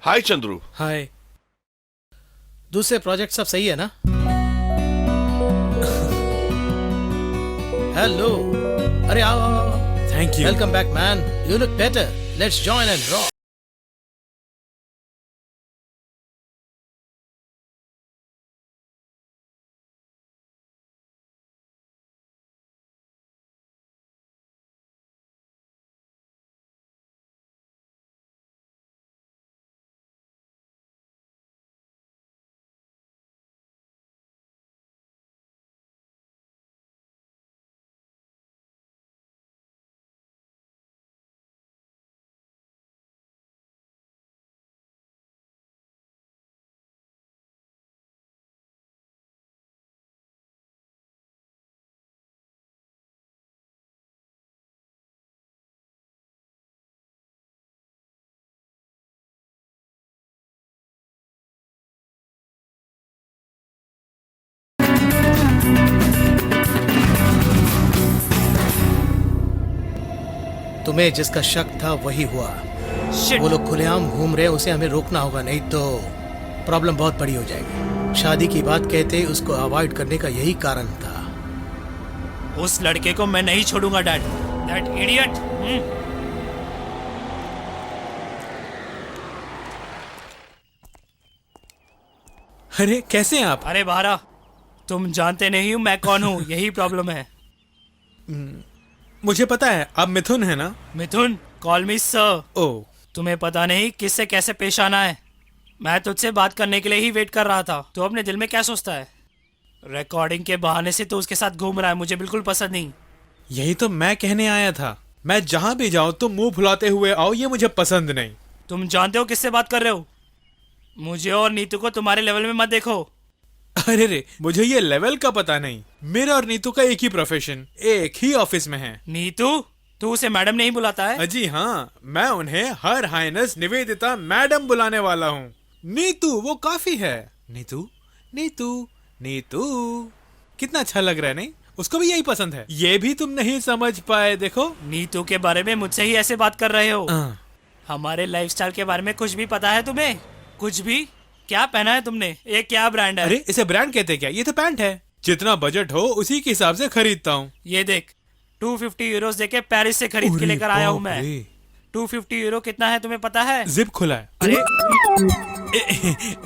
हाय चंद्रू। हाय। दूसरे प्रोजेक्ट सब सही है ना? हेलो। अरे आओ। Thank you. Welcome back man, you look better. Let's join and rock. तुम्हें जिसका शक था वही हुआ। शिट। वो लोग खुलेआम घूम रहे हैं, उसे हमें रोकना होगा, नहीं तो प्रॉब्लम बहुत बड़ी हो जाएगी। शादी की बात कहते ही उसको अवॉइड करने का यही कारण था। उस लड़के को मैं नहीं छोड़ूंगा डैड। That idiot. अरे कैसे हैं आप? अरे बारा, तुम जानते नहीं हो मैं कौन हूँ, यही प्रॉब्लम है। मुझे पता है आप मिथुन है ना? मिथुन, कॉल मी सर। ओ, तुम्हें पता नहीं किससे कैसे पेश आना है। मैं तुझसे बात करने के लिए ही वेट कर रहा था। तू अपने दिल में क्या सोचता है? रिकॉर्डिंग के बहाने से तो उसके साथ घूम रहा है, मुझे बिल्कुल पसंद नहीं। यही तो मैं कहने आया था। मैं जहाँ भी जाऊँ तो मुंह फुलाते हुए आओ, ये मुझे पसंद नहीं। तुम जानते हो किससे बात कर रहे हो? मुझे और नीतू को तुम्हारे लेवल में मत देखो। अरे रे, मुझे ये लेवल का पता नहीं। मेरा और नीतू का एक ही प्रोफेशन, एक ही ऑफिस में है। नीतू? तू उसे मैडम नहीं बुलाता है? अजी हाँ, मैं उन्हें हर हाइनेस निवेदिता मैडम बुलाने वाला हूँ। नीतू वो काफी है। नीतू नीतू नीतू, कितना अच्छा लग रहा है नहीं? उसको भी यही पसंद है। ये भी तुम नहीं समझ पाए। देखो, नीतू के बारे में मुझसे ही ऐसे बात कर रहे हो? हमारे लाइफस्टाइल के बारे में कुछ भी पता है तुम्हें? कुछ भी? क्या पहना है तुमने? ये क्या ब्रांड है? अरे इसे ब्रांड कहते क्या? ये तो पैंट है। जितना बजट हो उसी के हिसाब से खरीदता हूँ। ये देख, 250 यूरोस देके पेरिस से खरीद के लेकर आया हूँ मैं। 250 यूरो कितना है तुम्हें पता है? जिप खुला है। अरे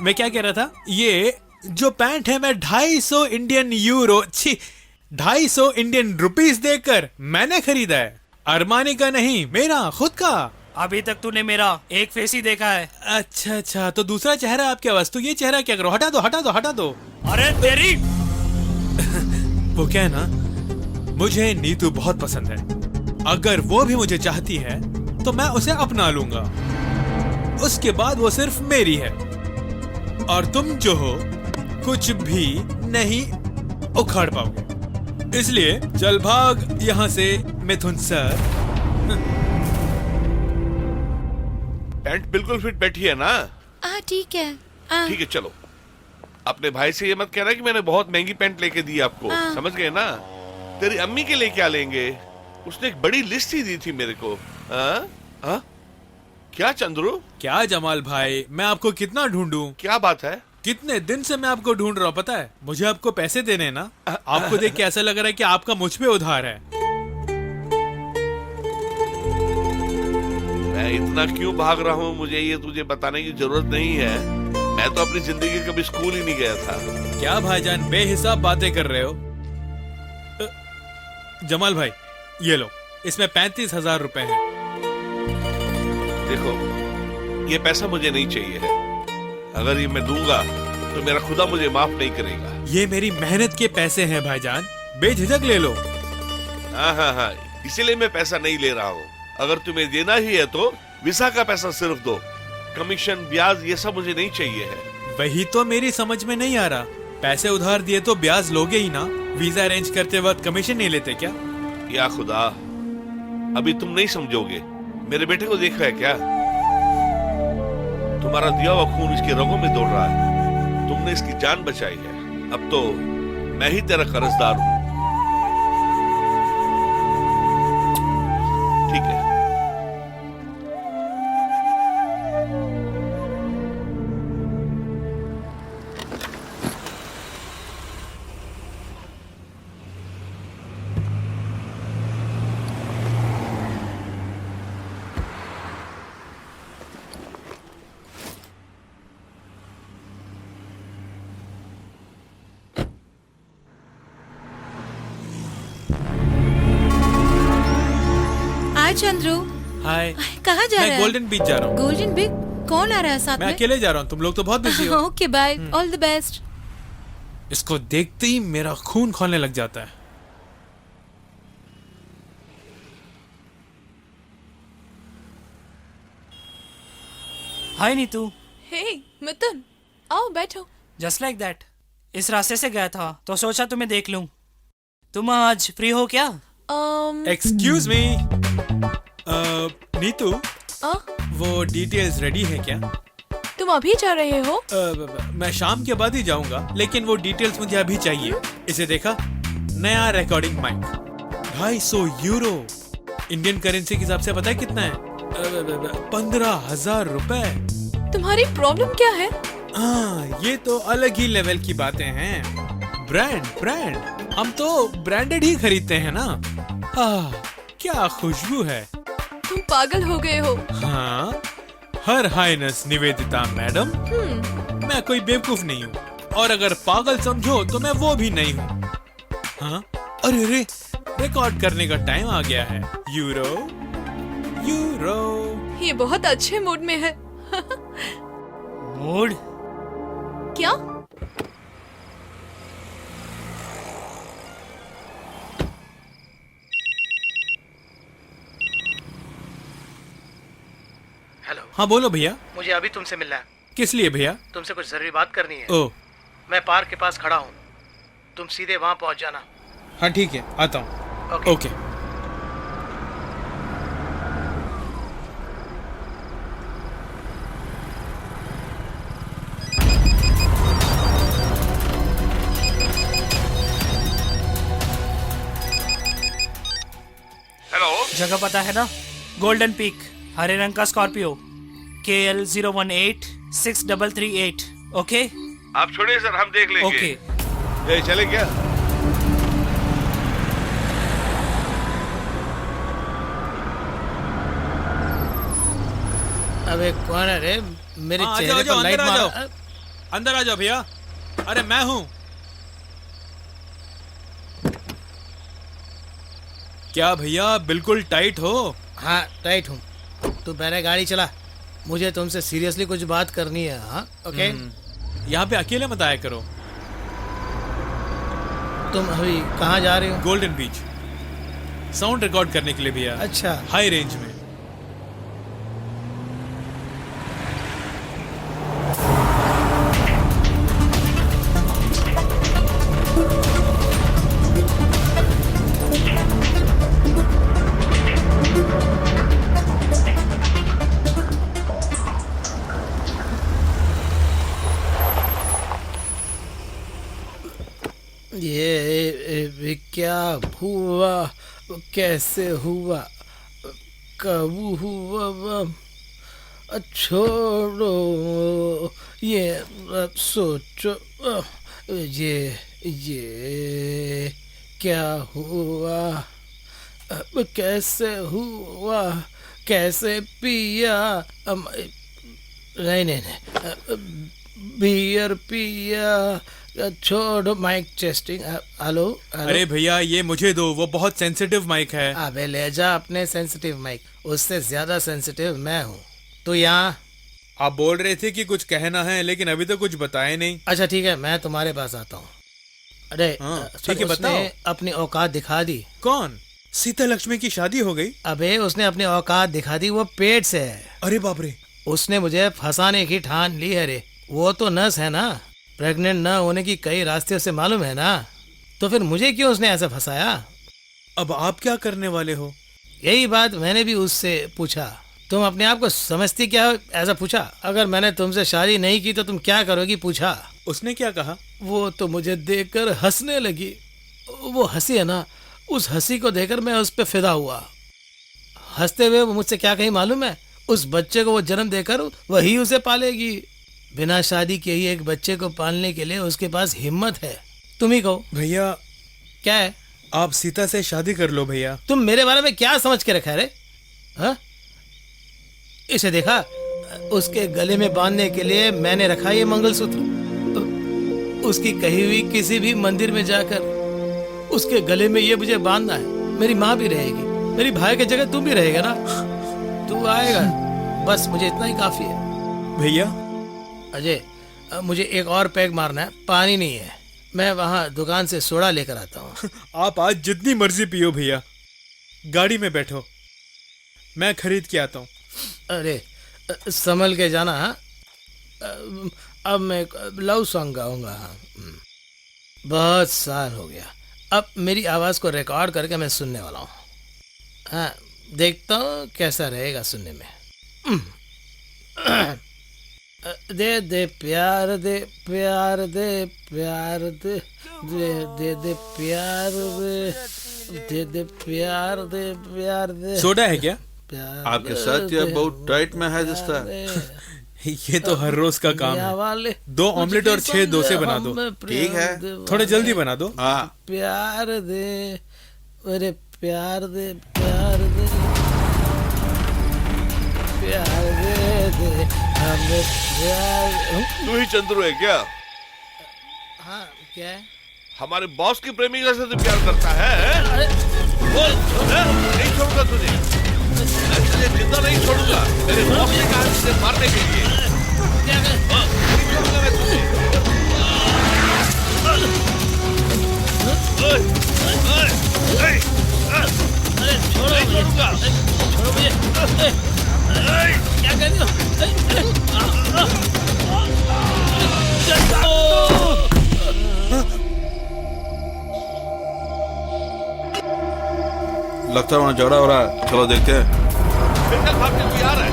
मैं क्या कह रहा था, ये जो पैंट है मैं 250 इंडियन यूरो 250 इंडियन रुपीस देकर मैंने खरीदा है। अरमानी का नहीं, मेरा खुद का। अभी तक तूने मेरा एक फेस ही देखा है। अच्छा अच्छा, तो दूसरा चेहरा आपके पास। तो ये चेहरा क्या करो? हटा दो हटा दो हटा दो। अरे तेरी वो क्या है ना, मुझे नीतू बहुत पसंद है। अगर वो भी मुझे चाहती है तो मैं उसे अपना लूंगा। उसके बाद वो सिर्फ मेरी है। और तुम जो हो कुछ भी नहीं उखाड़ पाओगे। इसलिए चल भाग यहाँ से मिथुन सर। पैंट बिल्कुल फिट बैठी है ना? ठीक है। ठीक है, चलो। अपने भाई से ये मत कहना कि मैंने बहुत महंगी पैंट लेके दी आपको। समझ गए ना? तेरी अम्मी के लिए क्या लेंगे? उसने एक बड़ी लिस्ट ही दी थी मेरे को। हाँ? क्या चंद्रू? क्या जमाल भाई, मैं आपको कितना ढूंढूं? क्या बात है? कितने दिन से मैं आपको ढूंढ रहा हूँ, पता है? मुझे आपको पैसे देने हैं ना। आपको देख के ऐसा लग रहा है कि आपका मुझ पे उधार है। मैं इतना क्यों भाग रहा हूँ मुझे ये तुझे बताने की जरूरत नहीं है। मैं तो अपनी जिंदगी कभी स्कूल ही नहीं गया था। क्या भाईजान बेहिसाब बातें कर रहे हो? जमाल भाई, ये लो, इसमें 35,000 रुपए हैं। देखो, ये पैसा मुझे नहीं चाहिए है। अगर ये मैं दूंगा तो मेरा खुदा मुझे माफ नहीं करेगा। ये मेरी मेहनत के पैसे हैं भाईजान, बेझिझक ले लो। हाँ, इसीलिए मैं पैसा नहीं ले रहा हूँ। अगर तुम्हें देना ही है तो वीसा का पैसा सिर्फ दो। कमीशन, ब्याज ये सब मुझे नहीं चाहिए है। वही तो मेरी समझ में नहीं आ रहा। पैसे उधार दिए तो ब्याज लोगे ही ना। वीजा अरेंज करते वक्त कमीशन नहीं लेते क्या? या खुदा, अभी तुम नहीं समझोगे। मेरे बेटे को देखा है क्या? तुम्हारा दिया हुआ खून इसके रगों में दौड़ रहा है। तुमने इसकी जान बचाई है। अब तो मैं ही तेरा कर्जदार हूं। ठीक है। चंद्रू, हाय। कहाँ जा रहा है? मैं गोल्डन बीच जा रहा हूँ। Golden beach? कौन आ रहा है साथ मैं में? अकेले जा रहा हूँ, तुम लोग तो बहुत बिजी हो। Okay bye, all the best. इसको देखते ही मेरा खून खौलने लग जाता है। हाय नीतू। हे मिथुन, आओ बैठो। Just like that. इस रास्ते से गया था तो सोचा तुम्हें देख लूं। तुम आज फ्री हो क्या? एक्सक्यूज मी, नीतू, वो डिटेल्स रेडी है क्या? तुम अभी जा रहे हो? मैं शाम के बाद ही जाऊंगा, लेकिन वो डिटेल्स मुझे अभी चाहिए। इसे देखा? नया recording mic 250 euro, Indian currency के हिसाब से पता है कितना है? 15,000 रुपए। तुम्हारी प्रॉब्लम क्या है? हाँ, ये तो अलग ही लेवल की बातें हैं। ब्रांड ब्रांड, हम तो ब्रांडेड ही खरीदते हैं ना। क्या खुशबू है। तुम पागल हो गए हो। हाँ, हर हाइनेस निवेदिता मैडम, मैं कोई बेवकूफ नहीं हूँ, और अगर पागल समझो तो मैं वो भी नहीं हूँ। हाँ, अरे रे, रिकॉर्ड करने का टाइम आ गया है। Euro euro. ये बहुत अच्छे मूड में है। मूड? क्या? हेलो, हाँ बोलो भैया। मुझे अभी तुमसे मिलना है। किस लिए भैया? तुमसे कुछ जरूरी बात करनी है। ओह, मैं पार्क के पास खड़ा हूँ, तुम सीधे वहाँ पहुँच जाना। हाँ ठीक है, आता हूँ। ओके। हेलो, जगह पता है ना? गोल्डन पीक, हरे रंग का स्कॉर्पियो, KL 018-6338। ओके आप छोड़िए सर, हम देख लेंगे। ओके। ये चले क्या? अबे कौन है रे? मेरे हाँ, चेहरे पर लाइट अंदर आ जाओ, मार। अंदर आ जाओ भैया। अरे मैं हूँ। क्या भैया बिल्कुल टाइट हो? हाँ टाइट हूँ। तू पहले गाड़ी चला, मुझे तुमसे सीरियसली कुछ बात करनी है। हाँ ओके। यहाँ पे अकेले मत आया करो। तुम अभी कहाँ जा रहे हो? गोल्डन बीच, साउंड रिकॉर्ड करने के लिए भैया। अच्छा, हाई रेंज में। ये क्या हुआ? कैसे हुआ? कब हुआ? छोड़ो ये, सोचो ये क्या हुआ? कैसे हुआ? कैसे पिया? नहीं नहीं नहीं, बियर पिया। छोड़ो माइक टेस्टिंग। Hello hello. अरे भैया ये मुझे दो, वो बहुत सेंसिटिव माइक है। अबे ले जा अपने सेंसिटिव माइक, उससे ज्यादा सेंसिटिव मैं हूँ। तो यहाँ आप बोल रहे थे कि कुछ कहना है, लेकिन अभी तो कुछ बताया नहीं। अच्छा ठीक है, मैं तुम्हारे पास आता हूँ। अरे हाँ, सर, ठीक है, उसने बताओ। अपनी औकात दिखा दी। कौन? सीता लक्ष्मी की शादी हो गई? अबे उसने अपनी औकात दिखा दी, वो पेट से है। अरे बाप रे। उसने मुझे फंसाने की ठान ली है रे। वो तो नर्स है ना, प्रेग्नेंट न होने की कई रास्ते उसे मालूम है ना, तो फिर मुझे क्यों उसने ऐसा फंसाया? अब आप क्या करने वाले हो? यही बात मैंने भी उससे पूछा। तुम अपने आप को समझती क्या हो, ऐसा पूछा। अगर मैंने तुमसे शादी नहीं की तो तुम क्या करोगी, पूछा। उसने क्या कहा? वो तो मुझे देखकर हंसने लगी। वो हंसी है ना, उस हंसी को देखकर मैं उस पर फिदा हुआ। हंसते हुए वो मुझसे क्या कही मालूम है? उस बच्चे को वो जन्म देकर वही उसे पालेगी। बिना शादी के ही एक बच्चे को पालने के लिए उसके पास हिम्मत है। तुम ही कहो भैया क्या है? आप सीता से शादी कर लो भैया। तुम मेरे बारे में क्या समझ के रखा है रे? हाँ? इसे देखा, उसके गले में बांधने के लिए मैंने रखा ये मंगलसूत्र। उसकी कही हुई किसी भी मंदिर में जाकर उसके गले में ये मुझे बांधना है। मेरी माँ भी रहेगी, मेरी भाई की जगह तुम भी रहेगा ना। तू आएगा, बस मुझे इतना ही काफी है। भैया अजय, मुझे एक और पैग मारना है, पानी नहीं है। मैं वहाँ दुकान से सोडा लेकर आता हूँ। आप आज जितनी मर्जी पियो भैया, गाड़ी में बैठो, मैं खरीद के आता हूँ। अरे संभल के जाना। हाँ? अब मैं लव सॉन्ग गाऊंगा। हाँ। बहुत साल हो गया, अब मेरी आवाज़ को रिकॉर्ड करके मैं सुनने वाला हूँ। हाँ, देखता हूँ कैसा रहेगा सुनने में। दे दे प्यार दे, प्यार दे, प्यार दे, दे दे दे प्यार दे, दे दे प्यार दे सोडा है क्या? प्यार आपके साथ ये बहुत टाइट में है जिसका। ये तो हर रोज का काम है। वाले 2 ऑमलेट और 6 डोसे बना दो। ठीक है। थोड़े जल्दी बना दो। हाँ प्यार दे, अरे प्यार दे, प्यार दे, प्यार दे हमें प्यार। तू ही चंद्रू है क्या? हाँ क्या है? हमारे बॉस की प्रेमिका से तू प्यार करता है? बोल, नहीं छोड़ूंगा तुझे, मैं तुझे जिंदा नहीं छोड़ूंगा। मेरे बॉस ने कहा तुझे मारने के लिए। नहीं छोड़ूंगा मैं तुझे। अरे छोड़ो, नहीं छोड़ूंगा। छोड़ो मुझे। क्या कर रही हो? लगता है वहाँ झगड़ा हो रहा है, चलो देखते हैं। बेटा भाग के तैयार है।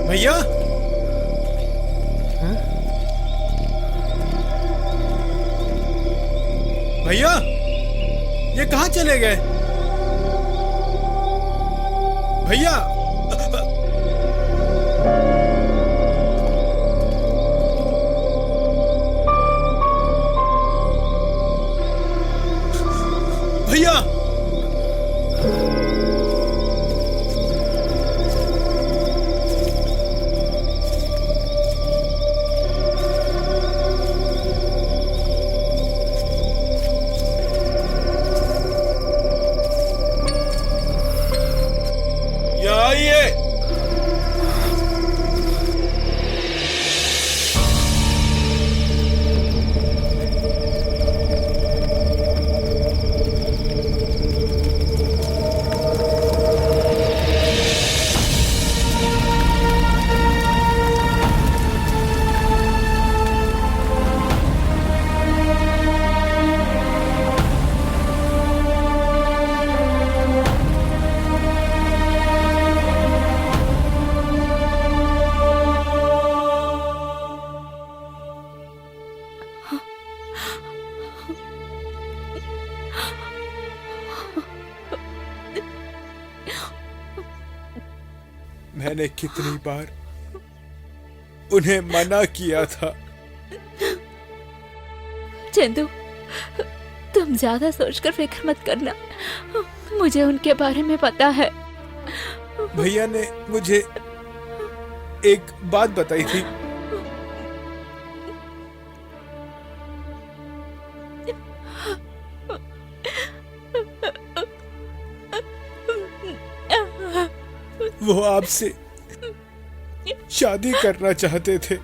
भैया भैया ये कहाँ चले गए? भैया भैया यहाँ आइए। मैंने कितनी बार उन्हें मना किया था। चंदू, तुम ज्यादा सोचकर फिक्र मत करना, मुझे उनके बारे में पता है। भैया ने मुझे एक बात बताई थी। वो आपसे शादी करना चाहते थे।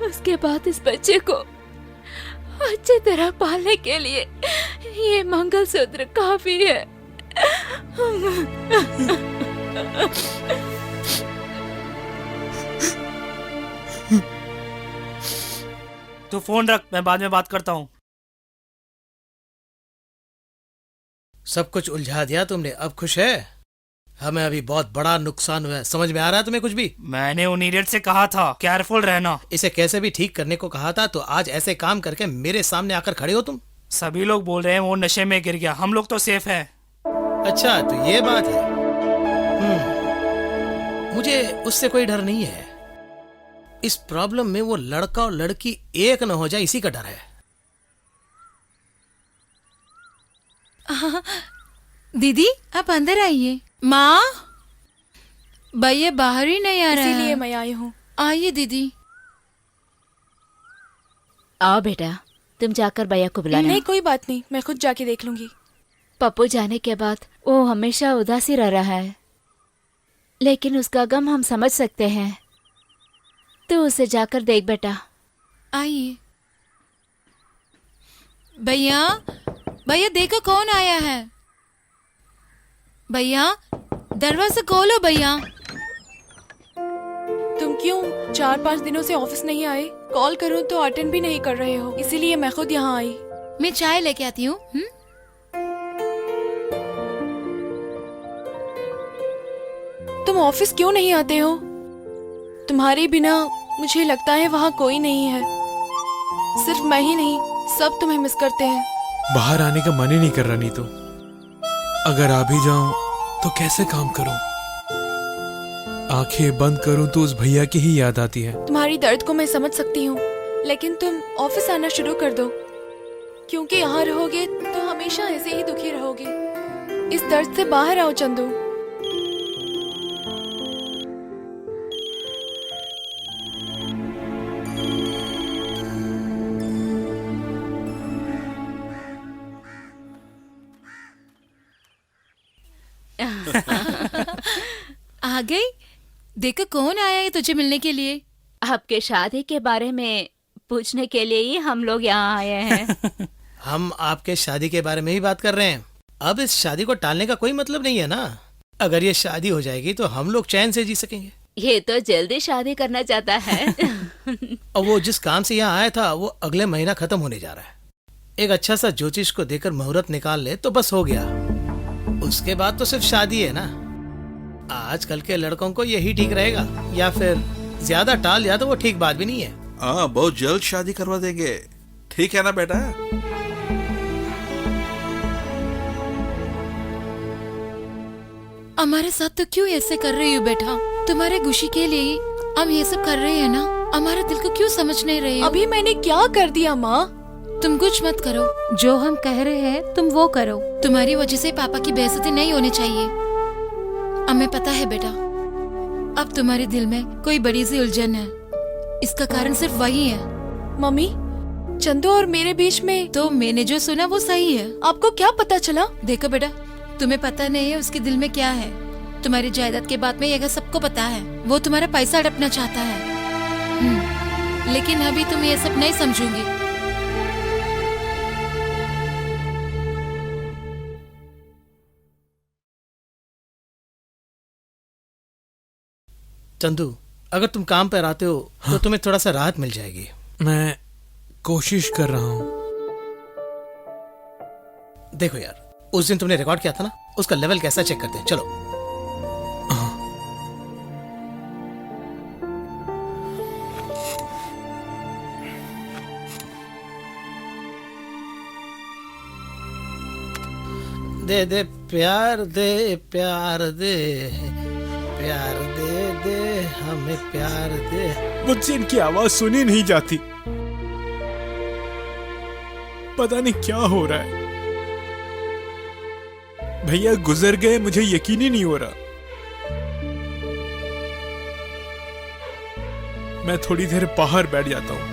उसके बाद इस बच्चे को अच्छी तरह पालने के लिए ये मंगलसूत्र काफी है। तू फोन रख, मैं बाद में बात करता हूँ। सब कुछ उलझा दिया तुमने, अब खुश है? हमें अभी बहुत बड़ा नुकसान हुआ है, समझ में आ रहा है तुम्हें कुछ भी? मैंने उन इडियट से कहा था केयरफुल रहना। इसे कैसे भी ठीक करने को कहा था, तो आज ऐसे काम करके मेरे सामने आकर खड़े हो तुम। सभी लोग बोल रहे हैं वो नशे में गिर गया, हम लोग तो सेफ है। अच्छा तो ये बात है। मुझे उससे कोई डर नहीं है। इस प्रॉब्लम में वो लड़का और लड़की एक न हो जाए, इसी का डर है। दीदी आप अंदर आइए। माँ, भैया बाहर ही नहीं आ रहा है। इसीलिए मैं आई हूँ। आइए दीदी। आओ बेटा, तुम जाकर भैया को बुलाना। नहीं कोई बात नहीं, मैं खुद जाके देख लूंगी। पप्पू जाने के बाद वो हमेशा उदास ही रह रहा है, लेकिन उसका गम हम समझ सकते हैं। तू उसे जाकर देख बेटा। आइए। भैया, भैया देखो कौन आया है। भैया दरवाजा खोलो। भैया तुम क्यों 4-5 दिनों से ऑफिस नहीं आए? कॉल करूं तो अटेंड भी नहीं कर रहे हो, इसीलिए मैं खुद यहाँ आई। मैं चाय लेके आती हूँ। तुम ऑफिस क्यों नहीं आते हो? तुम्हारे बिना मुझे लगता है वहाँ कोई नहीं है। सिर्फ मैं ही नहीं, सब तुम्हें मिस करते हैं। बाहर आने का मन ही नहीं कर रहा नीतू। अगर आ भी जाऊं तो कैसे काम करूं? आंखें बंद करूं तो उस भैया की ही याद आती है। तुम्हारी दर्द को मैं समझ सकती हूँ, लेकिन तुम ऑफिस आना शुरू कर दो, क्योंकि यहाँ रहोगे तो हमेशा ऐसे ही दुखी रहोगे। इस दर्द से बाहर आओ चंदू। आ गई? देखो कौन आया है तुझे मिलने के लिए। आपके शादी के बारे में पूछने के लिए ही हम लोग यहाँ आए हैं। हम आपके शादी के बारे में ही बात कर रहे हैं। अब इस शादी को टालने का कोई मतलब नहीं है ना। अगर ये शादी हो जाएगी तो हम लोग चैन से जी सकेंगे। ये तो जल्दी शादी करना चाहता है। और वो जिस काम से यहाँ आया था वो अगले महीना खत्म होने जा रहा है। एक अच्छा सा ज्योतिष को देकर मुहूर्त निकाल ले तो बस हो गया। उसके बाद तो सिर्फ शादी है ना। आजकल के लड़कों को यही ठीक रहेगा, या फिर ज्यादा टाल दिया तो वो ठीक बात भी नहीं है। हाँ, बहुत जल्द शादी करवा देंगे। ठीक है ना बेटा? हमारे साथ तो क्यों ऐसे कर रही हो बेटा? तुम्हारे खुशी के लिए हम ये सब कर रहे हैं ना। हमारे दिल को क्यों समझ नहीं रही हो? अभी मैंने क्या कर दिया माँ? तुम कुछ मत करो, जो हम कह रहे हैं तुम वो करो। तुम्हारी वजह से पापा की बेइज्जती नहीं होनी चाहिए। हमें पता है बेटा, अब तुम्हारे दिल में कोई बड़ी सी उलझन है। इसका कारण सिर्फ वही है। मम्मी, चंदू और मेरे बीच में तो मैंने जो सुना वो सही है। आपको क्या पता चला? देखो बेटा, तुम्हें पता नहीं है उसके दिल में क्या है। तुम्हारी जायदाद के बात में ये सबको पता है। वो तुम्हारा पैसा हड़पना चाहता है। लेकिन अभी तुम ये सब नहीं समझोगी। चंदू, अगर तुम काम पर आते हो तो तुम्हें थोड़ा सा राहत मिल जाएगी। मैं कोशिश कर रहा हूँ। देखो यार, उस दिन तुमने रिकॉर्ड किया था ना, उसका लेवल कैसा चेक करते हैं। चलो। दे दे प्यार दे, प्यार दे, प्यार दे दे हमें प्यार दे। मुझसे इनकी आवाज सुनी नहीं जाती। पता नहीं क्या हो रहा है। भैया गुजर गए, मुझे यकीन ही नहीं हो रहा। मैं थोड़ी देर बाहर बैठ जाता हूँ।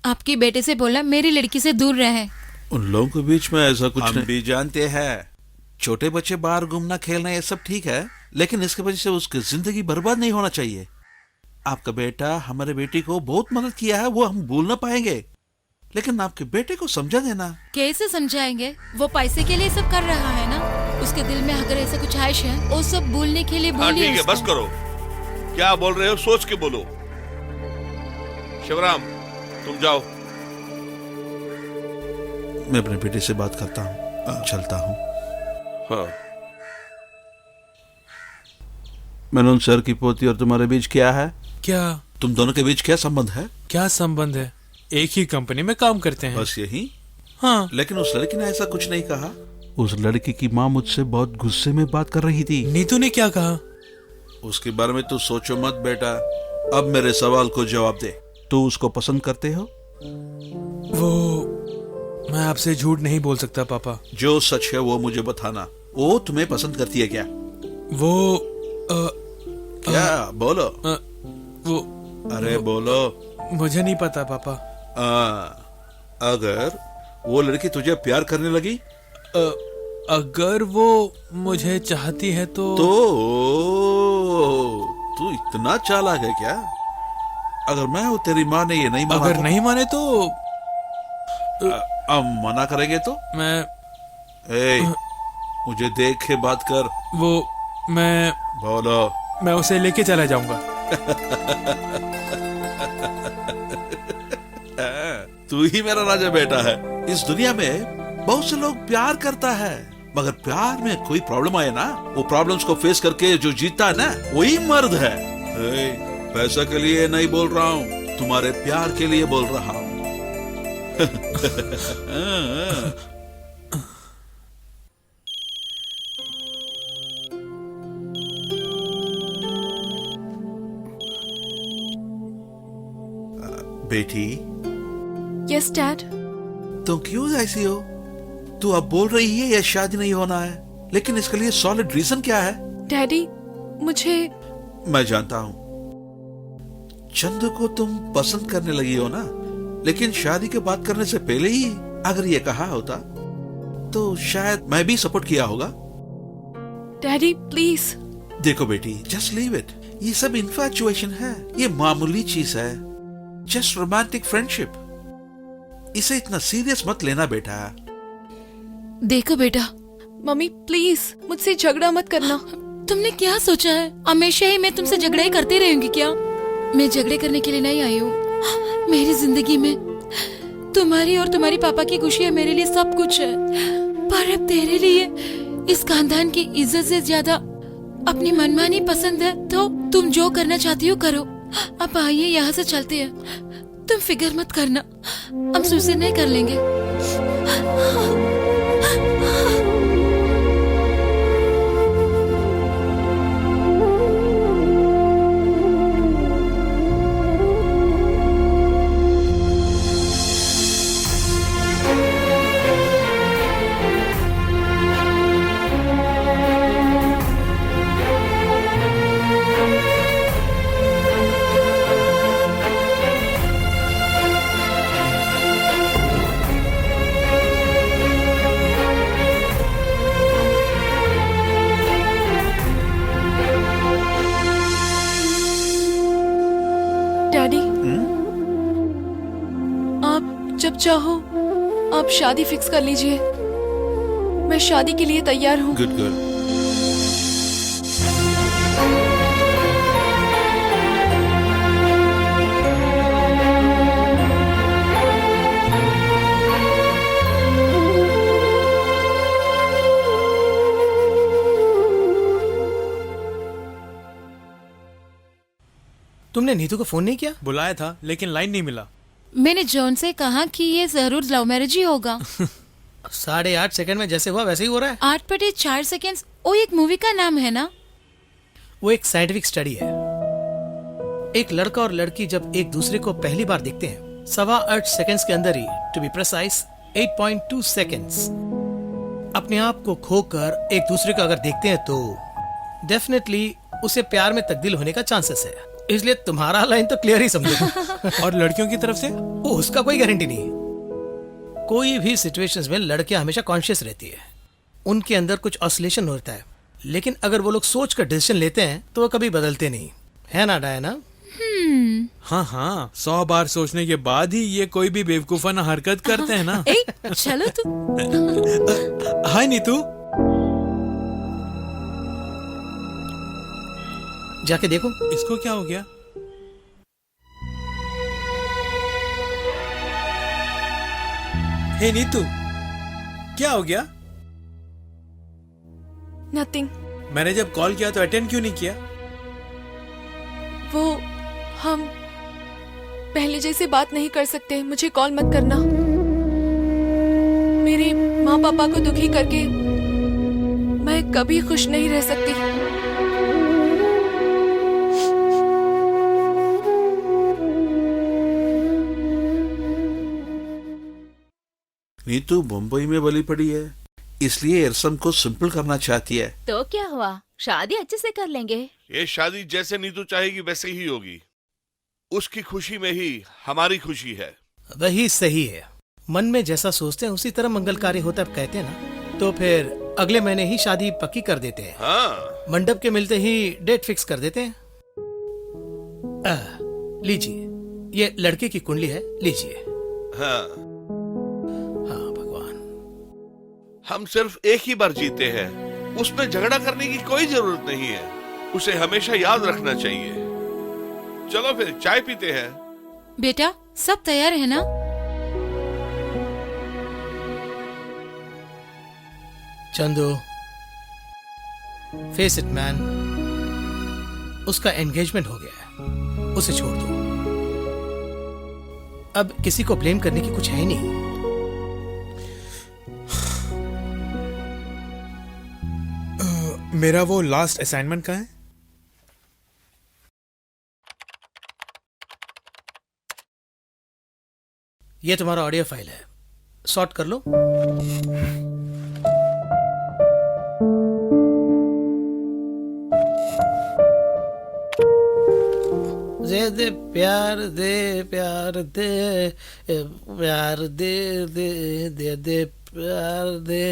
आपके बेटे से बोला मेरी लड़की से दूर रहे। उन लोगों के बीच में ऐसा कुछ हम नहीं। भी जानते हैं छोटे बच्चे बाहर घूमना खेलना ये सब ठीक है, लेकिन इसकी वजह से उसकी जिंदगी बर्बाद नहीं होना चाहिए। आपका बेटा हमारे बेटी को बहुत मदद किया है, वो हम भूल ना पाएंगे, लेकिन आपके बेटे को समझा देना। कैसे समझाएंगे? वो पैसे के लिए सब कर रहा है ना। उसके दिल में अगर ऐसा कुछ आयश है, वो सब भूलने के लिए हाँ बोलिए ठीक है, उसको। बस करो। क्या बोल रहे हो सोच के बोलो। शिवराम, तुम जाओ। मैं अपने बेटे से बात करता हूँ, चलता हूँ। हाँ, मेनन सर की पोती और तुम्हारे बीच क्या है? क्या? तुम दोनों के बीच क्या संबंध है? क्या संबंध है? एक ही कंपनी में काम करते हैं। बस यही? हाँ। लेकिन उस लड़की ने ऐसा कुछ नहीं कहा। उस लड़की की माँ मुझसे बहुत गुस्से में बात कर रही थी। नीतू ने क्या कहा? उसके बारे में तू सोचो मत बेटा। अब मेरे सवाल को जवाब दे। तू उसको पसंद करते हो? वो मैं आपसे झूठ नहीं बोल सकता पापा। जो सच है वो मुझे बताना। वो तुम्हें पसंद करती है क्या? वो क्या? बोलो। वो अरे बोलो। मुझे नहीं पता पापा। अगर वो लड़की तुझे प्यार करने लगी? अगर वो मुझे चाहती है तो तू इतना चालाक है क्या? अगर मैं हूँ तेरी माँ ने ये नहीं माना अगर नहीं माने तो अब मना करेंगे तो? मैं मुझे देख के बात कर। वो मैं बोलो। मैं उसे लेके चला जाऊंगा। तू ही मेरा राजा बेटा है। इस दुनिया में बहुत से लोग प्यार करता है, मगर प्यार में कोई प्रॉब्लम आए ना, वो प्रॉब्लम्स को फेस करके जो जीतता है ना, वही मर्द है। ए, पैसा के लिए नहीं बोल रहा हूँ, तुम्हारे प्यार के लिए बोल रहा हूँ। बेटी, यस डैड। तुम क्यों ऐसी हो? तू अब बोल रही है ये शादी नहीं होना है, लेकिन इसके लिए सॉलिड रीजन क्या है? डैडी, मुझे मैं जानता हूं चंदू को तुम पसंद करने लगी हो ना, लेकिन शादी के बात करने से पहले ही अगर ये कहा होता तो शायद मैं भी सपोर्ट किया होगा। Daddy please. देखो बेटी, जस्ट लीव इट। ये सब इन्फैचुएशन है, ये मामूली चीज है, जस्ट रोमांटिक फ्रेंडशिप। इसे इतना सीरियस मत लेना बेटा। देखो बेटा, मम्मी प्लीज मुझसे झगड़ा मत करना। तुमने क्या सोचा है? हमेशा ही मैं तुमसे झगड़ा ही करती रहूंगी क्या? मैं झगड़े करने के लिए नहीं आई हूँ। मेरी जिंदगी में तुम्हारी और तुम्हारी पापा की खुशियाँ मेरे लिए सब कुछ है, पर अब तेरे लिए इस खानदान की इज्जत से ज्यादा अपनी मनमानी पसंद है, तो तुम जो करना चाहती हो करो। अब आइए यहाँ से चलते हैं। तुम फिक्र मत करना, हम सुसाइड नहीं कर लेंगे। डैडी, आप जब चाहो आप शादी फिक्स कर लीजिए। मैं शादी के लिए तैयार हूँ। Good girl. तुमने नीतू को फोन नहीं किया? बुलाया था लेकिन लाइन नहीं मिला। मैंने जॉन से कहा कि ये जरूर लव मैरिज ही होगा। 8.5 सेकंड में जैसे हुआ वैसे ही हो रहा है। 8/4 सेकेंड, वो एक मूवी का नाम है ना? वो एक साइंटिफिक स्टडी है। एक लड़का और लड़की जब एक दूसरे को पहली बार देखते हैं, 8.25 सेकंड्स के अंदर ही, टू बी प्रिसाइज 8.2 सेकंड्स, अपने आप को खोकर एक दूसरे को अगर देखते हैं तो डेफिनेटली उसे प्यार में तब्दील होने का चांसेस है। इसलिए तुम्हारा लाइन तो क्लियर ही समझो। और लड़कियों की तरफ से? वो उसका कोई गारंटी नहीं। कोई भी सिचुएशंस में लड़कियां हमेशा कॉन्शियस रहती है, उनके अंदर कुछ ऑसिलेशन होता है, लेकिन अगर वो लोग सोच कर डिसीजन लेते हैं तो वो कभी बदलते नहीं, है ना डायना? हाँ हाँ, 100 बार सोचने के बाद ही ये कोई भी बेवकूफाना हरकत करते हैं ना। ए, चलो तू। हाय नीतू। जाके देखो। इसको क्या हो गया? हे नीतू, क्या हो गया? नथिंग। मैंने जब कॉल किया तो अटेंड क्यों नहीं किया? वो हम पहले जैसे बात नहीं कर सकते। मुझे कॉल मत करना। मेरे माँ पापा को दुखी करके मैं कभी खुश नहीं रह सकती। नीतू मुंबई में बली पड़ी है, इसलिए रस्म को सिंपल करना चाहती है। तो क्या हुआ, शादी अच्छे से कर लेंगे। ये शादी जैसे नीतू चाहेगी वैसे ही होगी। उसकी खुशी में ही हमारी खुशी है। वही सही है। मन में जैसा सोचते हैं उसी तरह मंगल कार्य होता है, कहते हैं ना। तो फिर अगले महीने ही शादी पक्की कर देते हैं। हाँ, मंडप के मिलते ही डेट फिक्स कर देते हैं। लीजिए, ये लड़के की कुंडली है, लीजिए। हाँ, हाँ भगवान। हम सिर्फ एक ही बार जीते हैं, उसमें झगड़ा करने की कोई जरूरत नहीं है। उसे हमेशा याद रखना चाहिए। चलो फिर चाय पीते हैं। बेटा, सब तैयार है ना? चंदू, फेस इट मैन, उसका एंगेजमेंट हो गया है, उसे छोड़ दो। अब किसी को ब्लेम करने की कुछ है ही नहीं। मेरा वो लास्ट असाइनमेंट कहाँ है? ये तुम्हारा ऑडियो फाइल है, सॉर्ट कर लो। दे प्यार दे प्यार दे प्यार दे दे दे दे प्यार दे,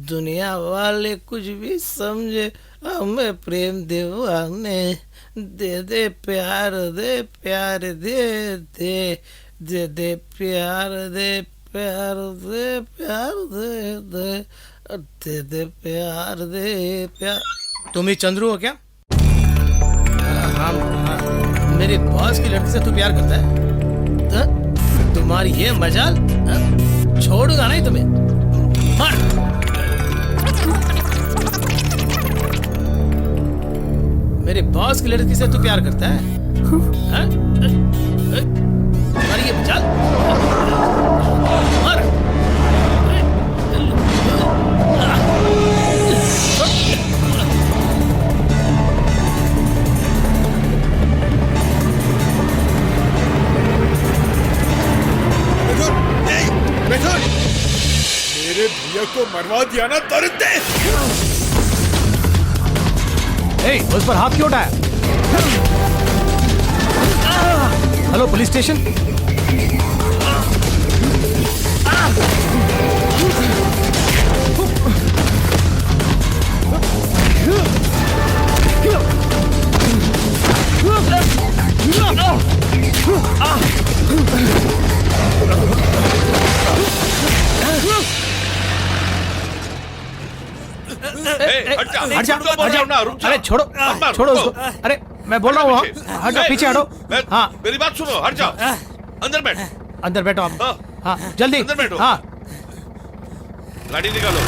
दुनिया वाले कुछ भी समझे हमें प्रेम दीवाने, दे दे प्यार दे प्यार दे दे दे दे प्यार दे प्यार दे प्यार दे दे दे दे प्यार दे प्यार। तुम ही चंद्रू हो क्या? हाँ, मेरे बॉस की लड़की से तू प्यार करता है? तुम्हारी ये मजाल, छोड़ूंगा नहीं तुम्हें। मार। मेरे बॉस की लड़की से तू प्यार करता है? तुम्हारी ये मजाल, मार। मेरे भैया को मरवा दिया ना दरिंदे। उस पर हाथ क्यों उठाया? Hello police station. हट जा, हट जा, हट जाओ ना, रुक जा। अरे छोड़ो, मार, छोड़ो रुको। उसको। अरे मैं बोल रहा हूँ, हट जाओ, पीछे हटो। हाँ, मेरी बात सुनो, हट जाओ, अंदर बैठ। अंदर बैठो आप। हाँ। हाँ, जल्दी अंदर बैठो। हाँ। गाड़ी निकालो।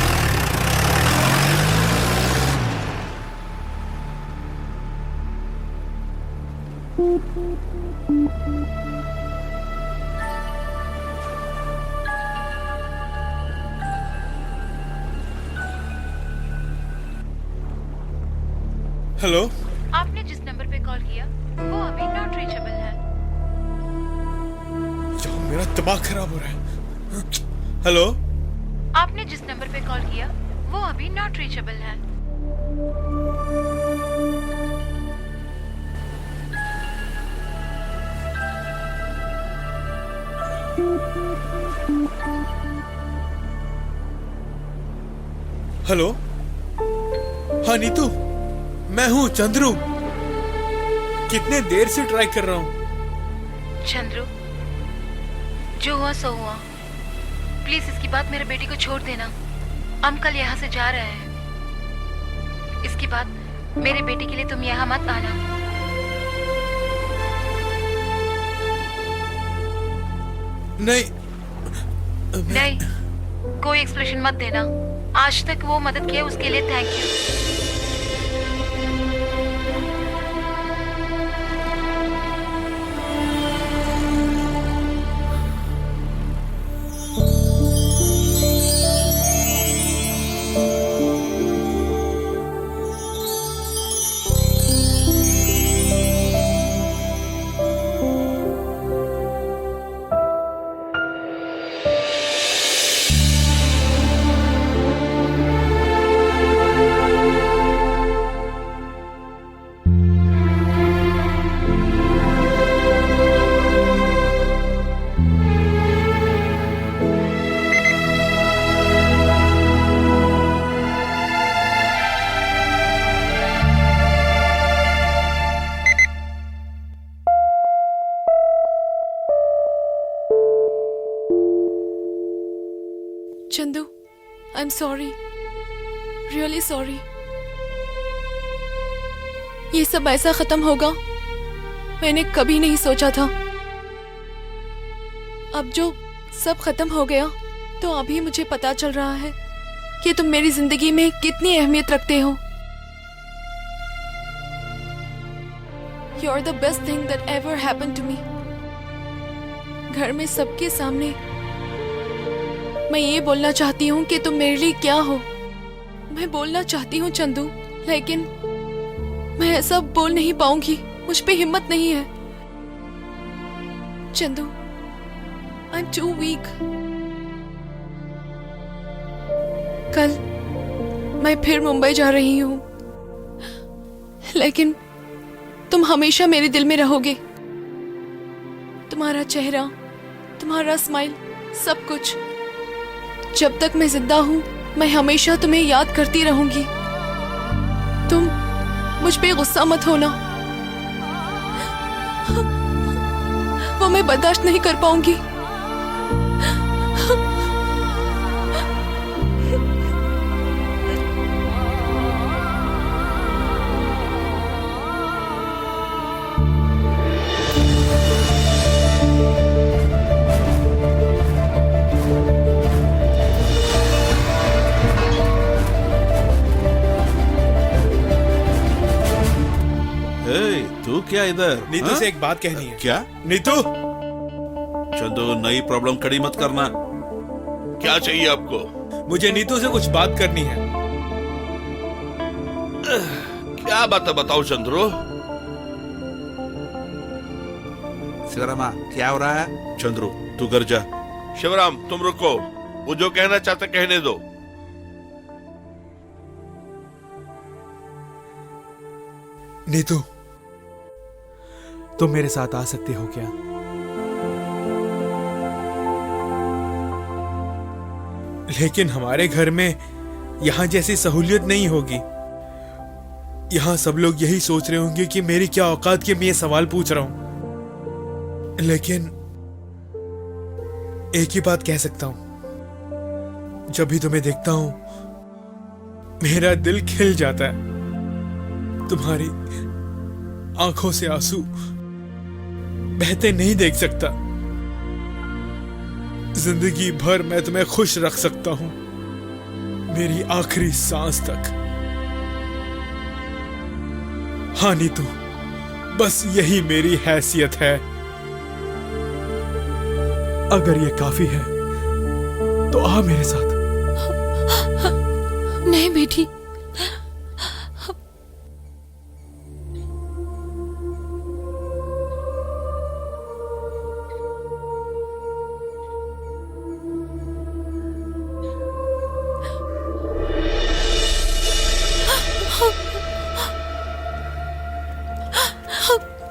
हेलो, आपने जिस नंबर पे कॉल किया वो अभी नॉट रीचेबल है। मेरा दिमाग खराब हो रहा है। हेलो, आपने जिस नंबर पे कॉल किया वो अभी नॉट रीचेबल है। हेलो, हाँ नीतू, मैं हूँ चंद्रू। कितने देर से ट्राई कर रहा हूँ। चंद्रू, जो हुआ सो हुआ। प्लीज इसकी बात मेरे बेटी को छोड़ देना। हम कल यहाँ से जा रहे हैं। इसके बाद मेरे बेटी के लिए तुम यहाँ मत आना। नहीं, नहीं, कोई एक्सप्लेनेशन मत देना। आज तक वो मदद किया उसके लिए thank you. Chandu, I am sorry, really sorry. ये सब ऐसा खत्म होगा मैंने कभी नहीं सोचा था। अब जो सब खत्म हो गया तो अभी मुझे पता चल रहा है कि तुम मेरी जिंदगी में कितनी अहमियत रखते हो। You are the best thing that ever happened to me. घर में सबके सामने मैं ये बोलना चाहती हूँ कि तुम मेरे लिए क्या हो। मैं बोलना चाहती हूँ चंदू, लेकिन मैं ऐसा बोल नहीं पाऊंगी, मुझ पे हिम्मत नहीं है। Chandu, I'm too weak. कल मैं फिर मुंबई जा रही हूँ, लेकिन तुम हमेशा मेरे दिल में रहोगे। तुम्हारा चेहरा, तुम्हारा स्माइल, सब कुछ। जब तक मैं जिंदा हूँ मैं हमेशा तुम्हें याद करती रहूंगी। तुम मुझ पे गुस्सा मत होना, वो मैं बर्दाश्त नहीं कर पाऊंगी। तू क्या इधर? नीतू हाँ? से एक बात कहनी है। क्या? नीतू, चंदू, नई प्रॉब्लम खड़ी मत करना। क्या चाहिए आपको? मुझे नीतू से कुछ बात करनी है। क्या बात है, बताओ चंद्रो। शिवरामा, क्या हो रहा है? चंद्रू, तू घर जा। शिवराम, तुम रुको, वो जो कहना चाहते कहने दो। नीतू, तुम मेरे साथ आ सकते हो क्या? लेकिन हमारे घर में यहां जैसी सहूलियत नहीं होगी। यहां सब लोग यही सोच रहे होंगे कि मेरी क्या औकात के मैं ये सवाल पूछ रहा हूं। लेकिन एक ही बात कह सकता हूं, जब भी तुम्हें देखता हूं मेरा दिल खिल जाता है। तुम्हारी आंखों से आंसू बहते नहीं देख सकता। जिंदगी भर मैं तुम्हें खुश रख सकता हूं, मेरी आखिरी सांस तक। हाँ नीतू, बस यही मेरी हैसियत है। अगर ये काफी है तो आ मेरे साथ। नहीं बेटी,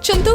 चंदू।